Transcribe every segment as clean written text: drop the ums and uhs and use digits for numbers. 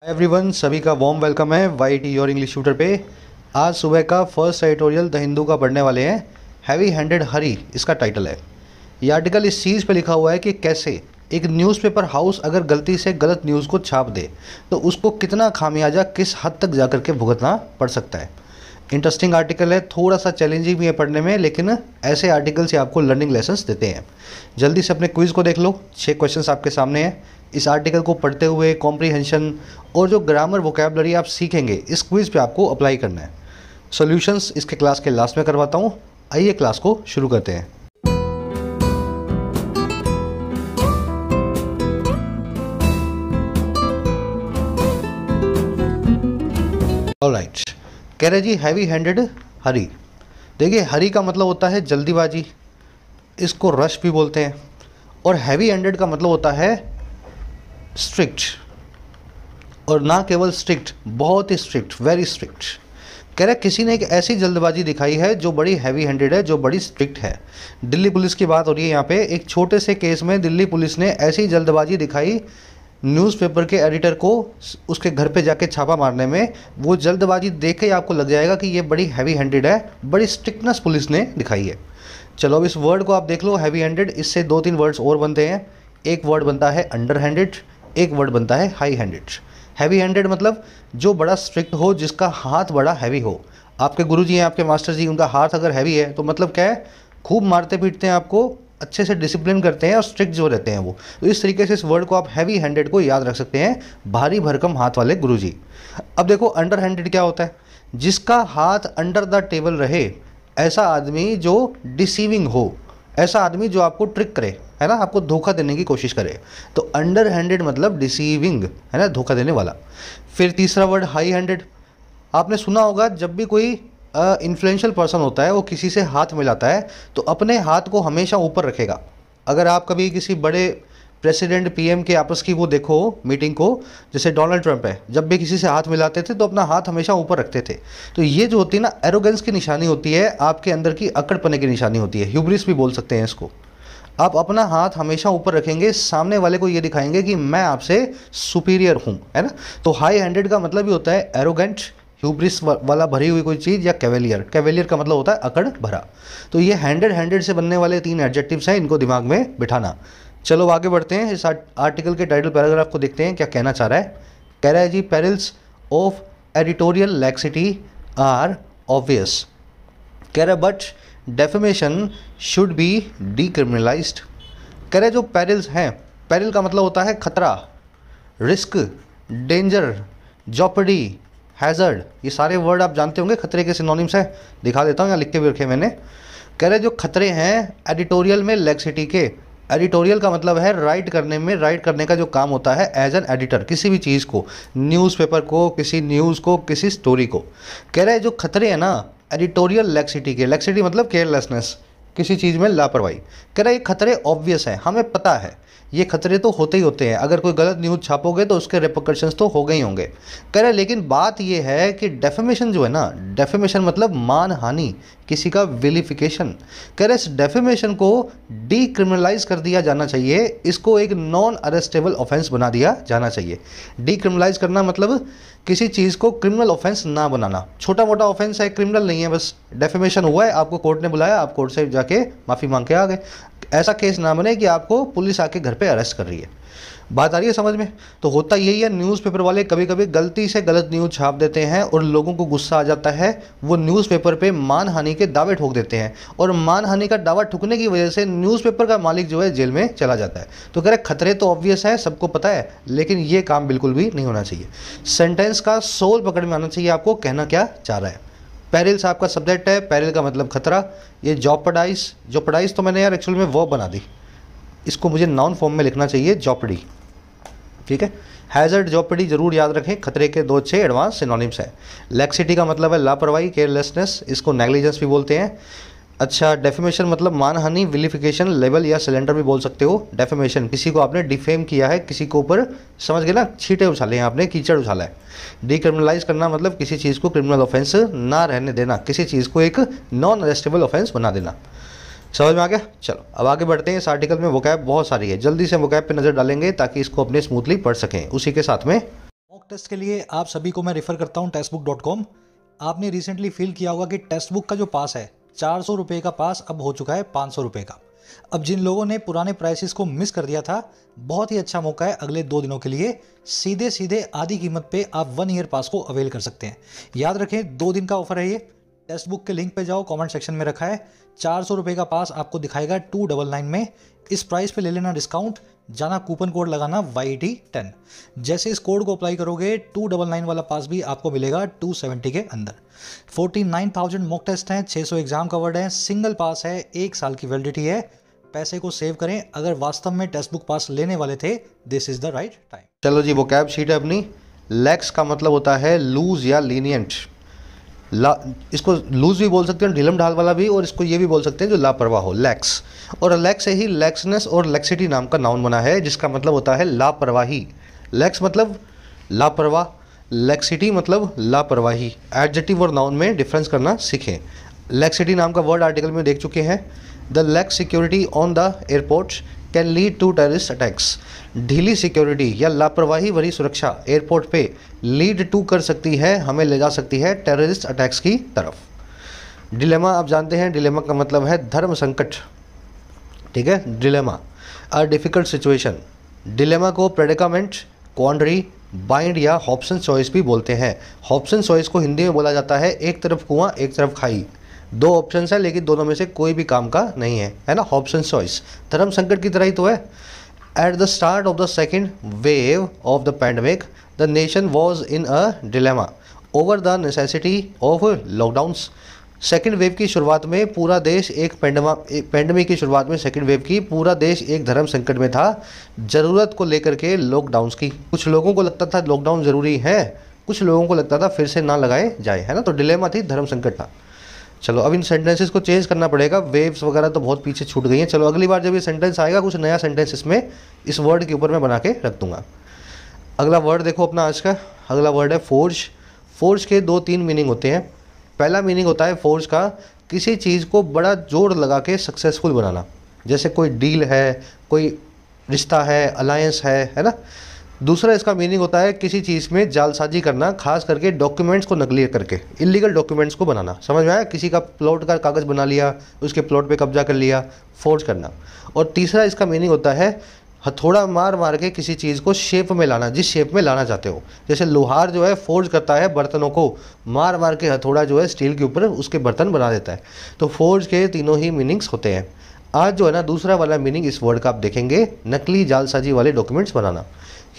Everyone, सभी का warm welcome है YT योर इंग्लिश ट्यूटर पे। आज सुबह का फर्स्ट एडिटोरियल द हिंदू का पढ़ने वाले हैं। हैवी हैंडेड हरी इसका टाइटल है। ये आर्टिकल इस चीज़ पे लिखा हुआ है कि कैसे एक न्यूज़पेपर हाउस अगर गलती से गलत न्यूज़ को छाप दे तो उसको कितना खामियाजा किस हद तक जा कर के भुगतना पड़ सकता है। इंटरेस्टिंग आर्टिकल है, थोड़ा सा चैलेंजिंग भी है पढ़ने में, लेकिन ऐसे आर्टिकल से आपको लर्निंग लेसन्स देते हैं। जल्दी से अपने क्विज़ को देख लो। 6 क्वेश्चंस आपके सामने हैं। इस आर्टिकल को पढ़ते हुए कॉम्प्रीहेंशन और जो ग्रामर वोकैबुलरी आप सीखेंगे इस क्विज़ पे आपको अप्लाई करना है। सॉल्यूशंस इसके क्लास के लास्ट में करवाता हूँ। आइए क्लास को शुरू करते हैं। ऑलराइट, कह रहे जी हैवी हैंडेड हरी। देखिए, हरी का मतलब होता है जल्दीबाजी, इसको रश भी बोलते हैं। और हैवी हैंडेड का मतलब होता है स्ट्रिक्ट, और ना केवल स्ट्रिक्ट, बहुत ही स्ट्रिक्ट, वेरी स्ट्रिक्ट। कह रहे किसी ने एक ऐसी जल्दबाजी दिखाई है जो बड़ी हैवी हैंडेड है, जो बड़ी स्ट्रिक्ट है। दिल्ली पुलिस की बात हो रही है यहाँ पे। एक छोटे से केस में दिल्ली पुलिस ने ऐसी जल्दबाजी दिखाई न्यूज़पेपर के एडिटर को उसके घर पे जाके छापा मारने में। वो जल्दबाजी देख के आपको लग जाएगा कि ये बड़ी हैवी हैंडेड है, बड़ी स्ट्रिक्टनेस पुलिस ने दिखाई है। चलो अब इस वर्ड को आप देख लो, हैवी हैंडेड। इससे 2-3 वर्ड्स और बनते हैं। एक वर्ड बनता है अंडर हैंडेड, एक वर्ड बनता है हाई हैंडेड। हैवी हैंडेड मतलब जो बड़ा स्ट्रिक्ट हो, जिसका हाथ बड़ा हैवी हो। आपके गुरुजी हैं, आपके मास्टर जी, उनका हाथ अगर हैवी है तो मतलब क्या है, खूब मारते पीटते हैं आपको, अच्छे से डिसिप्लिन करते हैं और स्ट्रिक्ट जो रहते हैं वो। तो इस तरीके से इस वर्ड को आप हैवी हैंडेड को याद रख सकते हैं, भारी भरकम हाथ वाले गुरुजी। अब देखो अंडर हैंडेड क्या होता है, जिसका हाथ अंडर द टेबल रहे। ऐसा आदमी जो डिसीविंग हो, ऐसा आदमी जो आपको ट्रिक करे, है ना, आपको धोखा देने की कोशिश करे। तो अंडर हैंडेड मतलब डिसीविंग, है ना, धोखा देने वाला। फिर तीसरा वर्ड हाई हैंडेड। आपने सुना होगा जब भी कोई इन्फ्लुएंशियल पर्सन होता है वो किसी से हाथ मिलाता है तो अपने हाथ को हमेशा ऊपर रखेगा। अगर आप कभी किसी बड़े प्रेसिडेंट PM के आपस की वो देखो मीटिंग को, जैसे डोनाल्ड ट्रंप है, जब भी किसी से हाथ मिलाते थे तो अपना हाथ हमेशा ऊपर रखते थे। तो ये जो होती है ना, एरोगेंस की निशानी होती है, आपके अंदर की अकड़पने की निशानी होती है। ह्यूब्रिस भी बोल सकते हैं इसको। आप अपना हाथ हमेशा ऊपर रखेंगे, सामने वाले को ये दिखाएंगे कि मैं आपसे सुपीरियर हूँ, है ना। तो हाई हैंडेड का मतलब ही होता है एरोगेंट, ह्यूब्रिस वाला भरी हुई कोई चीज़, या कैवेलियर। कैवेलियर का मतलब होता है अकड़ भरा। तो ये हैंडेड से बनने वाले 3 एडजेक्टिव्स हैं, इनको दिमाग में बिठाना। चलो आगे बढ़ते हैं। इस आर्टिकल के टाइटल पैराग्राफ को देखते हैं क्या कहना चाह रहा है। कह रहा है जी, perils of editorial laxity are obvious. कह रहा है but defamation should be decriminalised. कह रहे जो पेरिल्स हैं, पेरिल का मतलब होता है खतरा, रिस्क, डेंजर, जॉपर्डी, हैजर्ड। ये सारे वर्ड आप जानते होंगे, खतरे के सिनोनिम्स हैं। दिखा देता हूँ, यहाँ लिख के भी रखे मैंने। कह रहे जो खतरे हैं एडिटोरियल में लैक्सिटी के। एडिटोरियल का मतलब है राइट करने में, राइट करने का जो काम होता है एज एन एडिटर, किसी भी चीज़ को, न्यूज़पेपर को, किसी न्यूज़ को, किसी स्टोरी को। कह रहे जो खतरे हैं ना एडिटोरियल लैक्सिटी के, लैक्सिटी मतलब केयरलेसनेस, किसी चीज़ में लापरवाही। कह रहे ये खतरे ऑब्वियस हैं, हमें पता है ये खतरे तो होते ही होते हैं। अगर कोई गलत न्यूज़ छापोगे तो उसके रिपरकशंस तो हो गए ही होंगे। कह रहे लेकिन बात ये है कि डेफेमेशन जो है ना, डेफेमेशन मतलब मानहानि, किसी का विलिफिकेशन। कह रहे इस डेफेमेशन को डीक्रिमिनलाइज कर दिया जाना चाहिए, इसको एक नॉन अरेस्टेबल ऑफेंस बना दिया जाना चाहिए। डीक्रिमिनलाइज करना मतलब किसी चीज़ को क्रिमिनल ऑफेंस ना बनाना। छोटा मोटा ऑफेंस है, क्रिमिनल नहीं है। बस डेफेमेशन हुआ है, आपको कोर्ट ने बुलाया, आप कोर्ट से जाके माफ़ी मांग के आ गए। ऐसा केस ना बने कि आपको पुलिस आके घर पे अरेस्ट कर रही है। बात आ रही है समझ में। तो होता यही है, न्यूज़पेपर वाले कभी कभी गलती से गलत न्यूज़ छाप देते हैं और लोगों को गुस्सा आ जाता है। वो न्यूज़पेपर पे मानहानि के दावे ठोक देते हैं और मानहानि का दावा ठुकने की वजह से न्यूज़पेपर का मालिक जो है जेल में चला जाता है। तो कह रहे खतरे तो ऑब्वियस है, सबको पता है, लेकिन ये काम बिल्कुल भी नहीं होना चाहिए। सेंटेंस का सोल पकड़ में आना चाहिए आपको, कहना क्या चाह रहा है। पेरिल्स आपका सब्जेक्ट है, पेरिल का मतलब खतरा। ये जॉपर्डाइज तो मैंने यार एक्चुअल में वर्ब बना दी, इसको मुझे नाउन फॉर्म में लिखना चाहिए, जॉपर्डी, ठीक है। हैजर्ड, जॉपर्डी जरूर याद रखें, खतरे के 2 अच्छे एडवांस सिनोनिम्स हैं। लैक्सिटी का मतलब है लापरवाही, केयरलेसनेस, इसको नेग्लिजेंस भी बोलते हैं। अच्छा, डेफेमेशन मतलब मानहानि, विलिफिकेशन, लेबल या सिलेंडर भी बोल सकते हो। डेफेमेशन किसी को आपने डिफेम किया है, किसी के ऊपर, समझ गए ना, छींटे उछाले हैं आपने, कीचड़ उछाला है। डीक्रिमिनलाइज करना मतलब किसी चीज़ को क्रिमिनल ऑफेंस ना रहने देना, किसी चीज़ को एक नॉन अरेस्टेबल ऑफेंस बना देना। समझ में आ गया। चलो अब आगे बढ़ते हैं। इस आर्टिकल में वोकैब बहुत सारी है, जल्दी से वोकैब पे नज़र डालेंगे ताकि इसको अपने स्मूथली पढ़ सकें। उसी के साथ में मॉक टेस्ट के लिए आप सभी को मैं रेफर करता हूँ टेस्टबुक.com। आपने रिसेंटली फील किया होगा कि टेक्स्ट बुक का जो पास है 400 रुपये का पास अब हो चुका है 500 रुपये का। अब जिन लोगों ने पुराने प्राइसेस को मिस कर दिया था, बहुत ही अच्छा मौका है अगले 2 दिनों के लिए। सीधे सीधे आधी कीमत पे आप 1 ईयर पास को अवेल कर सकते हैं। याद रखें 2 दिन का ऑफर है ये। टेक्स्ट बुक के लिंक पे जाओ, कमेंट सेक्शन में रखा है। 400 रुपये का पास आपको दिखाएगा 299 में। इस प्राइस पे ले लेना डिस्काउंट, जाना कूपन कोड लगाना YT10। जैसे इस कोड को अप्लाई करोगे 299 वाला पास भी आपको मिलेगा 270 के अंदर। 49,000 मॉक टेस्ट हैं, 600 एग्जाम कवर्ड हैं, सिंगल पास है, 1 साल की वैलिडिटी है। पैसे को सेव करें। अगर वास्तव में टेक्स्ट बुक पास लेने वाले थे, this is the right time. चलो जी, वो कैब शीट है अपनी। लैक्स का मतलब होता है लूज या लीनियंट। इसको लूज भी बोल सकते हैं, ढीलम ढाल वाला भी, और इसको ये भी बोल सकते हैं जो लापरवाह हो, लैक्स। और लैक्स से ही लैक्सनेस और लैक्सिटी नाम का नाउन बना है, जिसका मतलब होता है लापरवाही। लैक्स मतलब लापरवाह, लैक्सिटी मतलब लापरवाही। एडजेक्टिव और नाउन में डिफरेंस करना सीखें। लैक्सिटी नाम का वर्ड आर्टिकल में देख चुके हैं। The lax security on the airport can lead to terrorist attacks. ढीली सिक्योरिटी या लापरवाही भरी सुरक्षा एयरपोर्ट पे लीड टू कर सकती है, हमें ले जा सकती है टेररिस्ट अटैक्स की तरफ। डिलेमा आप जानते हैं, डिलेमा का मतलब है धर्म संकट। ठीक है, dilemma a difficult situation. Dilemma को प्रेडिकामेंट, क्वांडरी, बाइंड या हॉब्सन चॉइस भी बोलते हैं। हॉब्सन चॉइस को हिंदी में बोला जाता है एक तरफ कुआं एक तरफ खाई। 2 ऑप्शन है, लेकिन दोनों में से कोई भी काम का नहीं है ना। हॉब्सन चॉइस धर्म संकट की तरह ही तो है। At the start of the second wave of the pandemic the nation was in a dilemma over the necessity of lockdowns. Second wave की शुरुआत में पूरा देश एक पैंडमिक की शुरुआत में सेकेंड वेव की पूरा देश एक धर्म संकट में था, ज़रूरत को लेकर के लॉकडाउन्स की। कुछ लोगों को लगता था लॉकडाउन ज़रूरी है, कुछ लोगों को लगता था फिर से ना लगाए जाए, है ना। तो डिलेमा थी, धर्म संकट था। चलो अब इन सेंटेंसेस को चेंज करना पड़ेगा। वेव्स वगैरह तो बहुत पीछे छूट गई हैं। चलो अगली बार जब ये सेंटेंस आएगा, कुछ नया सेंटेंस इसमें इस वर्ड के ऊपर मैं बना के रख दूंगा। अगला वर्ड देखो अपना आज का। अगला वर्ड है फोर्ज। फोर्ज के 2-3 मीनिंग होते हैं। पहला मीनिंग होता है फोर्ज का, किसी चीज़ को बड़ा जोर लगा के सक्सेसफुल बनाना। जैसे कोई डील है, कोई रिश्ता है, अलायंस है ना। दूसरा इसका मीनिंग होता है किसी चीज़ में जालसाजी करना, खास करके डॉक्यूमेंट्स को नकली करके, इलीगल डॉक्यूमेंट्स को बनाना। समझ में आया? किसी का प्लॉट का कागज़ बना लिया, उसके प्लॉट पे कब्जा कर लिया, फोर्ज करना। और तीसरा इसका मीनिंग होता है हथौड़ा मार मार के किसी चीज़ को शेप में लाना, जिस शेप में लाना चाहते हो। जैसे लोहार जो है फोर्ज करता है बर्तनों को, मार मार के हथौड़ा जो है स्टील के ऊपर उसके बर्तन बना देता है। तो फोर्ज के तीनों ही मीनिंग्स होते हैं। आज जो है ना दूसरा वाला मीनिंग इस वर्ड का आप देखेंगे, नकली जालसाजी वाले डॉक्यूमेंट्स बनाना।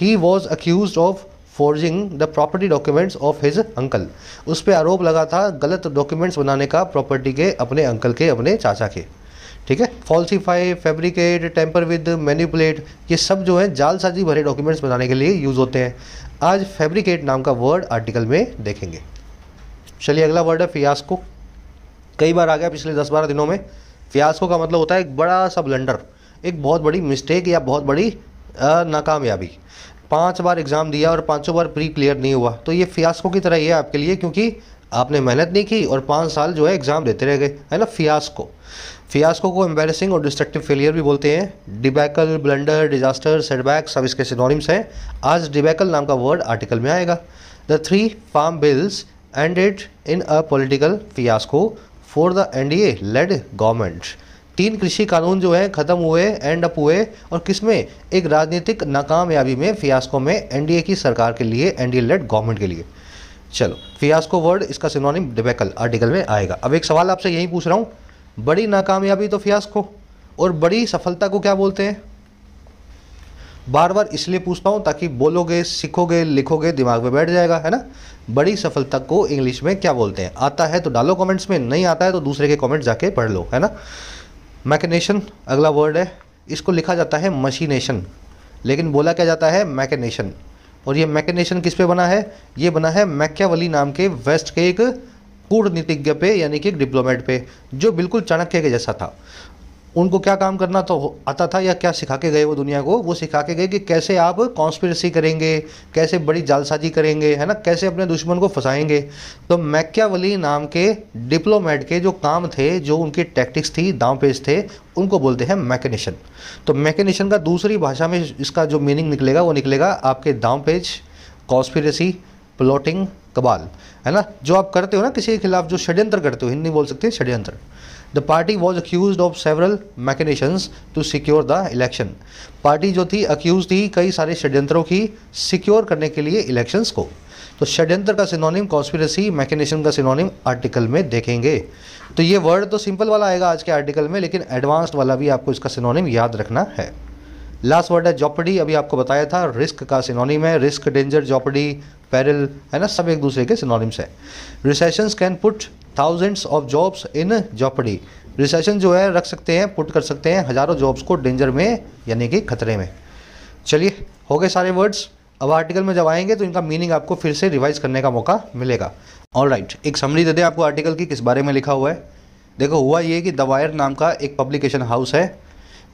He was accuse of forging the property documents of his uncle. उस पर आरोप लगा था गलत डॉक्यूमेंट्स बनाने का प्रॉपर्टी के, अपने अंकल के, अपने चाचा के। ठीक है। फॉल्सीफाई, फैब्रिकेट, टेम्पर विद, मैनिपुलेट, ये सब जो है जालसाजी भरे डॉक्यूमेंट्स बनाने के लिए यूज़ होते हैं। आज फैब्रिकेट नाम का वर्ड आर्टिकल में देखेंगे। चलिए अगला वर्ड है फियास्को। कई बार आ गया पिछले 10-12 दिनों में। फियास्को का मतलब होता है एक बड़ा सा ब्लंडर, एक बहुत बड़ी मिस्टेक या बहुत बड़ी नाकामयाबी। 5 बार एग्ज़ाम दिया और 5 बार प्री क्लियर नहीं हुआ, तो ये फियास्को की तरह ही है आपके लिए, क्योंकि आपने मेहनत नहीं की और 5 साल जो है एग्ज़ाम देते रह गए, है ना। फियास्को। फियास्को को एम्बैरेसिंग और डिस्ट्रक्टिव फेलियर भी बोलते हैं। डिबैकल, ब्लंडर, डिजास्टर, सेटबैक सब इसके सिनोनिम्स हैं। आज डिबैकल नाम का वर्ड आर्टिकल में आएगा। The 3 farm bills ended in a political fiasco for the NDA led government. 3 कृषि कानून जो है ख़त्म हुए, एंड अप हुए, और किसमें? एक राजनीतिक नाकामयाबी में, फियास्को में, NDA की सरकार के लिए, NDA लेड गवर्नमेंट के लिए। चलो फियास्को वर्ड इसका सिनोनिम डिबैकल आर्टिकल में आएगा। अब एक सवाल आपसे यही पूछ रहा हूँ, बड़ी नाकामयाबी तो फियास्को, और बड़ी सफलता को क्या बोलते हैं? बार बार इसलिए पूछता हूँ ताकि बोलोगे, सीखोगे, लिखोगे, दिमाग में बैठ जाएगा, है ना। बड़ी सफलता को इंग्लिश में क्या बोलते हैं? आता है तो डालो कमेंट्स में, नहीं आता है तो दूसरे के कमेंट जाके पढ़ लो, है ना। मैकेनेशन अगला वर्ड है। इसको लिखा जाता है मशीनेशन, लेकिन बोला क्या जाता है? मैकेनेशन। और ये मैकेनेशन किस पे बना है? ये बना है मैकियावेली नाम के वेस्ट के एक कूटनीतिज्ञ पे, यानी कि एक डिप्लोमेट पे, जो बिल्कुल चाणक्य के जैसा था। उनको क्या काम करना तो आता था, या क्या सिखा के गए वो दुनिया को? वो सिखा के गए कि कैसे आप कॉन्स्पिरेसी करेंगे, कैसे बड़ी जालसाजी करेंगे, है ना, कैसे अपने दुश्मन को फंसाएंगे। तो मैकियावेली नाम के डिप्लोमेट के जो काम थे, जो उनकी टैक्टिक्स थी, दांव पेच थे, उनको बोलते हैं मैकेनेशन। तो मैकेनेशन का दूसरी भाषा में इसका जो मीनिंग निकलेगा वो निकलेगा आपके दांव पेच, कॉन्स्पिरेसी, प्लॉटिंग, कबाल, है ना, जो आप करते हो ना किसी के खिलाफ, जो षड्यंत्र करते हो, हिंदी बोल सकते हैं षड्यंत्र। The party was accuse of several machinations to secure the election. Party जो थी अक्यूज थी कई सारे षड्यंत्रों की सिक्योर करने के लिए इलेक्शंस को। तो षड्यंत्र का सिनोनिम कॉन्स्पिरेसी, मैकेनेशन का सिनोनिम आर्टिकल में देखेंगे। तो ये वर्ड तो सिंपल वाला आएगा आज के आर्टिकल में, लेकिन एडवांस्ड वाला भी आपको इसका सिनोनिम याद रखना है। लास्ट वर्ड है जॉपर्डी, अभी आपको बताया था रिस्क का सिनोनिम है, रिस्क, डेंजर, जॉपर्डी, पेरिल, है ना, सब एक दूसरे के सिनोनिम्स है। Recessions can put thousands of jobs in jeopardy. Recession जो है रख सकते हैं, पुट कर सकते हैं हज़ारों जॉब्स को डेंजर में, यानी कि खतरे में। चलिए हो गए सारे वर्ड्स। अब आर्टिकल में जब आएंगे तो इनका मीनिंग आपको फिर से रिवाइज करने का मौका मिलेगा। ऑलराइट, एक समरी दे दें आपको आर्टिकल की, किस बारे में लिखा हुआ है। देखो हुआ ये कि द वायर नाम का एक पब्लिकेशन हाउस है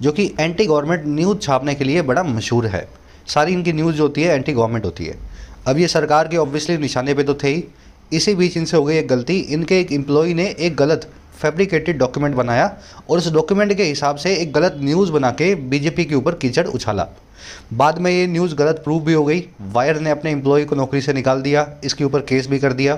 जो कि एंटी गवर्नमेंट न्यूज़ छापने के लिए बड़ा मशहूर है। सारी इनकी न्यूज़ जो होती है एंटी गवर्नमेंट होती है। अब ये सरकार के ऑब्वियसली निशाने पे तो थे ही, इसी बीच इनसे हो गई एक गलती। इनके एक एम्प्लॉय ने एक गलत फैब्रिकेटेड डॉक्यूमेंट बनाया और उस डॉक्यूमेंट के हिसाब से एक गलत न्यूज़ बना के बीजेपी के ऊपर कीचड़ उछाला। बाद में ये न्यूज़ गलत प्रूव भी हो गई। वायर ने अपने एम्प्लॉय को नौकरी से निकाल दिया, इसके ऊपर केस भी कर दिया।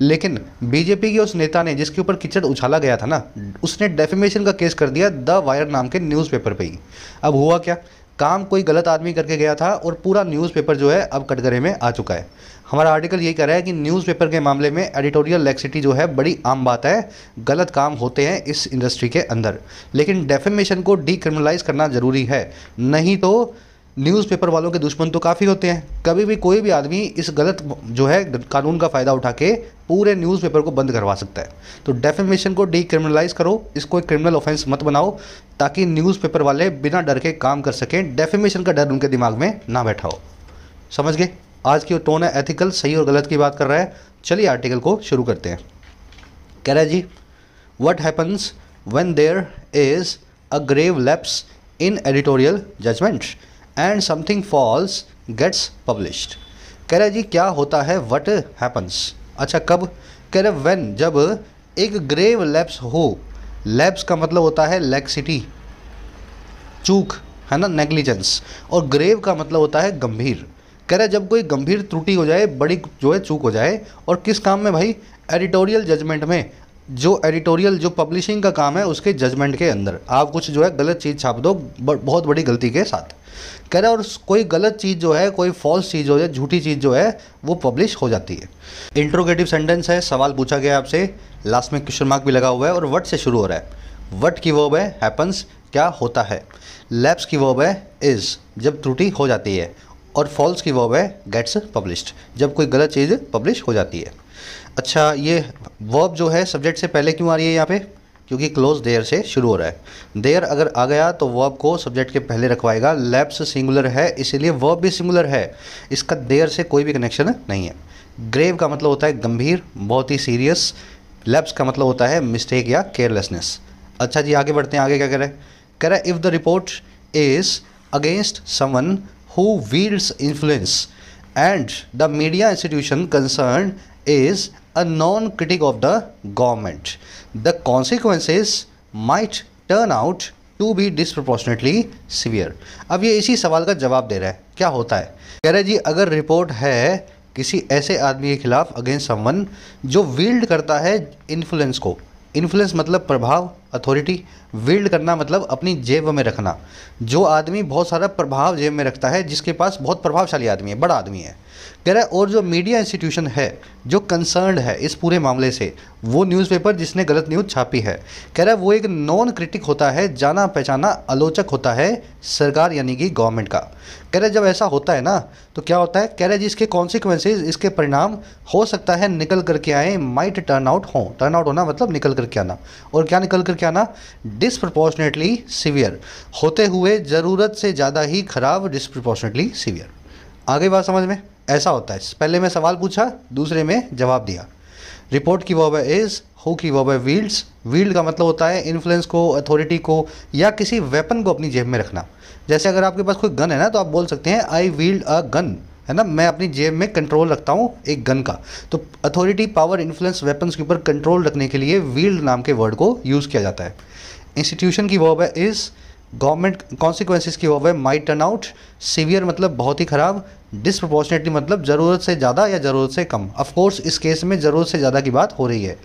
लेकिन बीजेपी के उस नेता ने जिसके ऊपर कीचड़ उछाला गया था ना, उसने डेफेमेशन का केस कर दिया द वायर नाम के न्यूज़पेपर पे ही। अब हुआ क्या, काम कोई गलत आदमी करके गया था और पूरा न्यूज़पेपर जो है अब कटघरे में आ चुका है। हमारा आर्टिकल यही कह रहा है कि न्यूज़पेपर के मामले में एडिटोरियल लैक्सिटी जो है बड़ी आम बात है। गलत काम होते हैं इस इंडस्ट्री के अंदर, लेकिन डेफेमेशन को डीक्रिमिनलाइज करना ज़रूरी है, नहीं तो न्यूज़पेपर वालों के दुश्मन तो काफ़ी होते हैं। कभी भी कोई भी आदमी इस गलत जो है कानून का फ़ायदा उठा के पूरे न्यूज़पेपर को बंद करवा सकता है। तो डेफेमेशन को डीक्रिमिनलाइज करो, इसको एक क्रिमिनल ऑफेंस मत बनाओ, ताकि न्यूज़पेपर वाले बिना डर के काम कर सकें, डेफेमेशन का डर उनके दिमाग में ना बैठा हो। समझ गए? आज की टोन है एथिकल, सही और गलत की बात कर रहा है। चलिए आर्टिकल को शुरू करते हैं। कह रहा है जी, what happens when there is a grave lapse in editorial judgement and something false gets published. कह रहा है जी क्या होता है, व्हाट हैपन्स। अच्छा कब? कह रहे व्हेन, जब एक ग्रेव लैप्स हो। लैप्स का मतलब होता है लैक्सिटी, चूक, है ना, नेग्लिजेंस। और ग्रेव का मतलब होता है गंभीर। कह रहा है जब कोई गंभीर त्रुटि हो जाए, बड़ी जो है चूक हो जाए। और किस काम में भाई? एडिटोरियल जजमेंट में। जो एडिटोरियल जो पब्लिशिंग का काम है उसके जजमेंट के अंदर आप कुछ जो है गलत चीज़ छाप दो बहुत बड़ी गलती के साथ। कह रहा है और कोई गलत चीज़ जो है, कोई फॉल्स चीज़ हो जाए, झूठी चीज़ जो है वो पब्लिश हो जाती है। इंट्रोगेटिव सेंटेंस है, सवाल पूछा गया आपसे, लास्ट में क्वेश्चन मार्क भी लगा हुआ है और व्हाट से शुरू हो रहा है। व्हाट की वर्ब है हैपन्स, क्या होता है। लैप्स की वर्ब है इज़, जब त्रुटि हो जाती है। और फॉल्स की वर्ब है गेट्स पब्लिश्ड, जब कोई गलत चीज़ पब्लिश हो जाती है। अच्छा ये वर्ब जो है सब्जेक्ट से पहले क्यों आ रही है यहाँ पे? क्योंकि क्लोज देयर से शुरू हो रहा है। देयर अगर आ गया तो वर्ब को सब्जेक्ट के पहले रखवाएगा। लैप्स सिंगुलर है इसीलिए वर्ब भी सिंगुलर है, इसका देयर से कोई भी कनेक्शन नहीं है। ग्रेव का मतलब होता है गंभीर, बहुत ही सीरियस। लैप्स का मतलब होता है मिस्टेक या केयरलेसनेस। अच्छा जी आगे बढ़ते हैं, आगे क्या कह रहा है? कह रहा है if the report is against someone who wields influence and the media institution concerned is a non-critic of the government, the consequences might turn out to be disproportionately severe। अब ये इसी सवाल का जवाब दे रहा है, क्या होता है। कह रहा है जी अगर रिपोर्ट है किसी ऐसे आदमी के खिलाफ अगेंस्ट समवन जो विल्ड करता है इन्फ्लुएंस को। इन्फ्लुएंस मतलब प्रभाव, अथॉरिटी। विल्ड करना मतलब अपनी जेब में रखना। जो आदमी बहुत सारा प्रभाव जेब में रखता है, जिसके पास बहुत प्रभावशाली आदमी है, बड़ा आदमी है। कह रहा है और जो मीडिया इंस्टीट्यूशन है जो कंसर्न्ड है इस पूरे मामले से, वो न्यूज़पेपर जिसने गलत न्यूज़ छापी है, कह रहा है वो एक नॉन क्रिटिक होता है, जाना पहचाना आलोचक होता है सरकार यानी कि गवर्नमेंट का। कह रहा है जब ऐसा होता है ना तो क्या होता है? कह रहा है जी इसके कॉन्सिक्वेंसेज, इसके परिणाम हो सकता है निकल करके आए, माइट टर्न आउट हो। टर्न आउट होना मतलब निकल करके आना। और क्या निकल करके आना? डिसप्रपोर्शनेटली सीवियर, होते हुए ज़रूरत से ज़्यादा ही खराब, डिसप्रपोर्शनेटली सीवियर। आगे बात समझ में? ऐसा होता है। पहले में सवाल पूछा, दूसरे में जवाब दिया। रिपोर्ट की वर्ब है इज़, हु की वर्ब है विल्ड्स। विल्ड का मतलब होता है इन्फ्लुएंस को, अथॉरिटी को या किसी वेपन को अपनी जेब में रखना। जैसे अगर आपके पास कोई गन है ना तो आप बोल सकते हैं आई विल्ड अ गन, है ना, मैं अपनी जेब में कंट्रोल रखता हूँ एक गन का। तो अथॉरिटी, पावर, इन्फ्लुएंस, वेपन्स के ऊपर कंट्रोल रखने के लिए विल्ड नाम के वर्ड को यूज़ किया जाता है। इंस्टीट्यूशन की वर्ब है इज़, गवर्नमेंट कॉन्सिक्वेंसेस की वर्ब है माइट टर्न आउट, सीवियर मतलब बहुत ही ख़राब, डिसप्रोपोर्शनेटली मतलब ज़रूरत से ज़्यादा या ज़रूरत से कम। ऑफ कोर्स इस केस में ज़रूरत से ज़्यादा की बात हो रही है,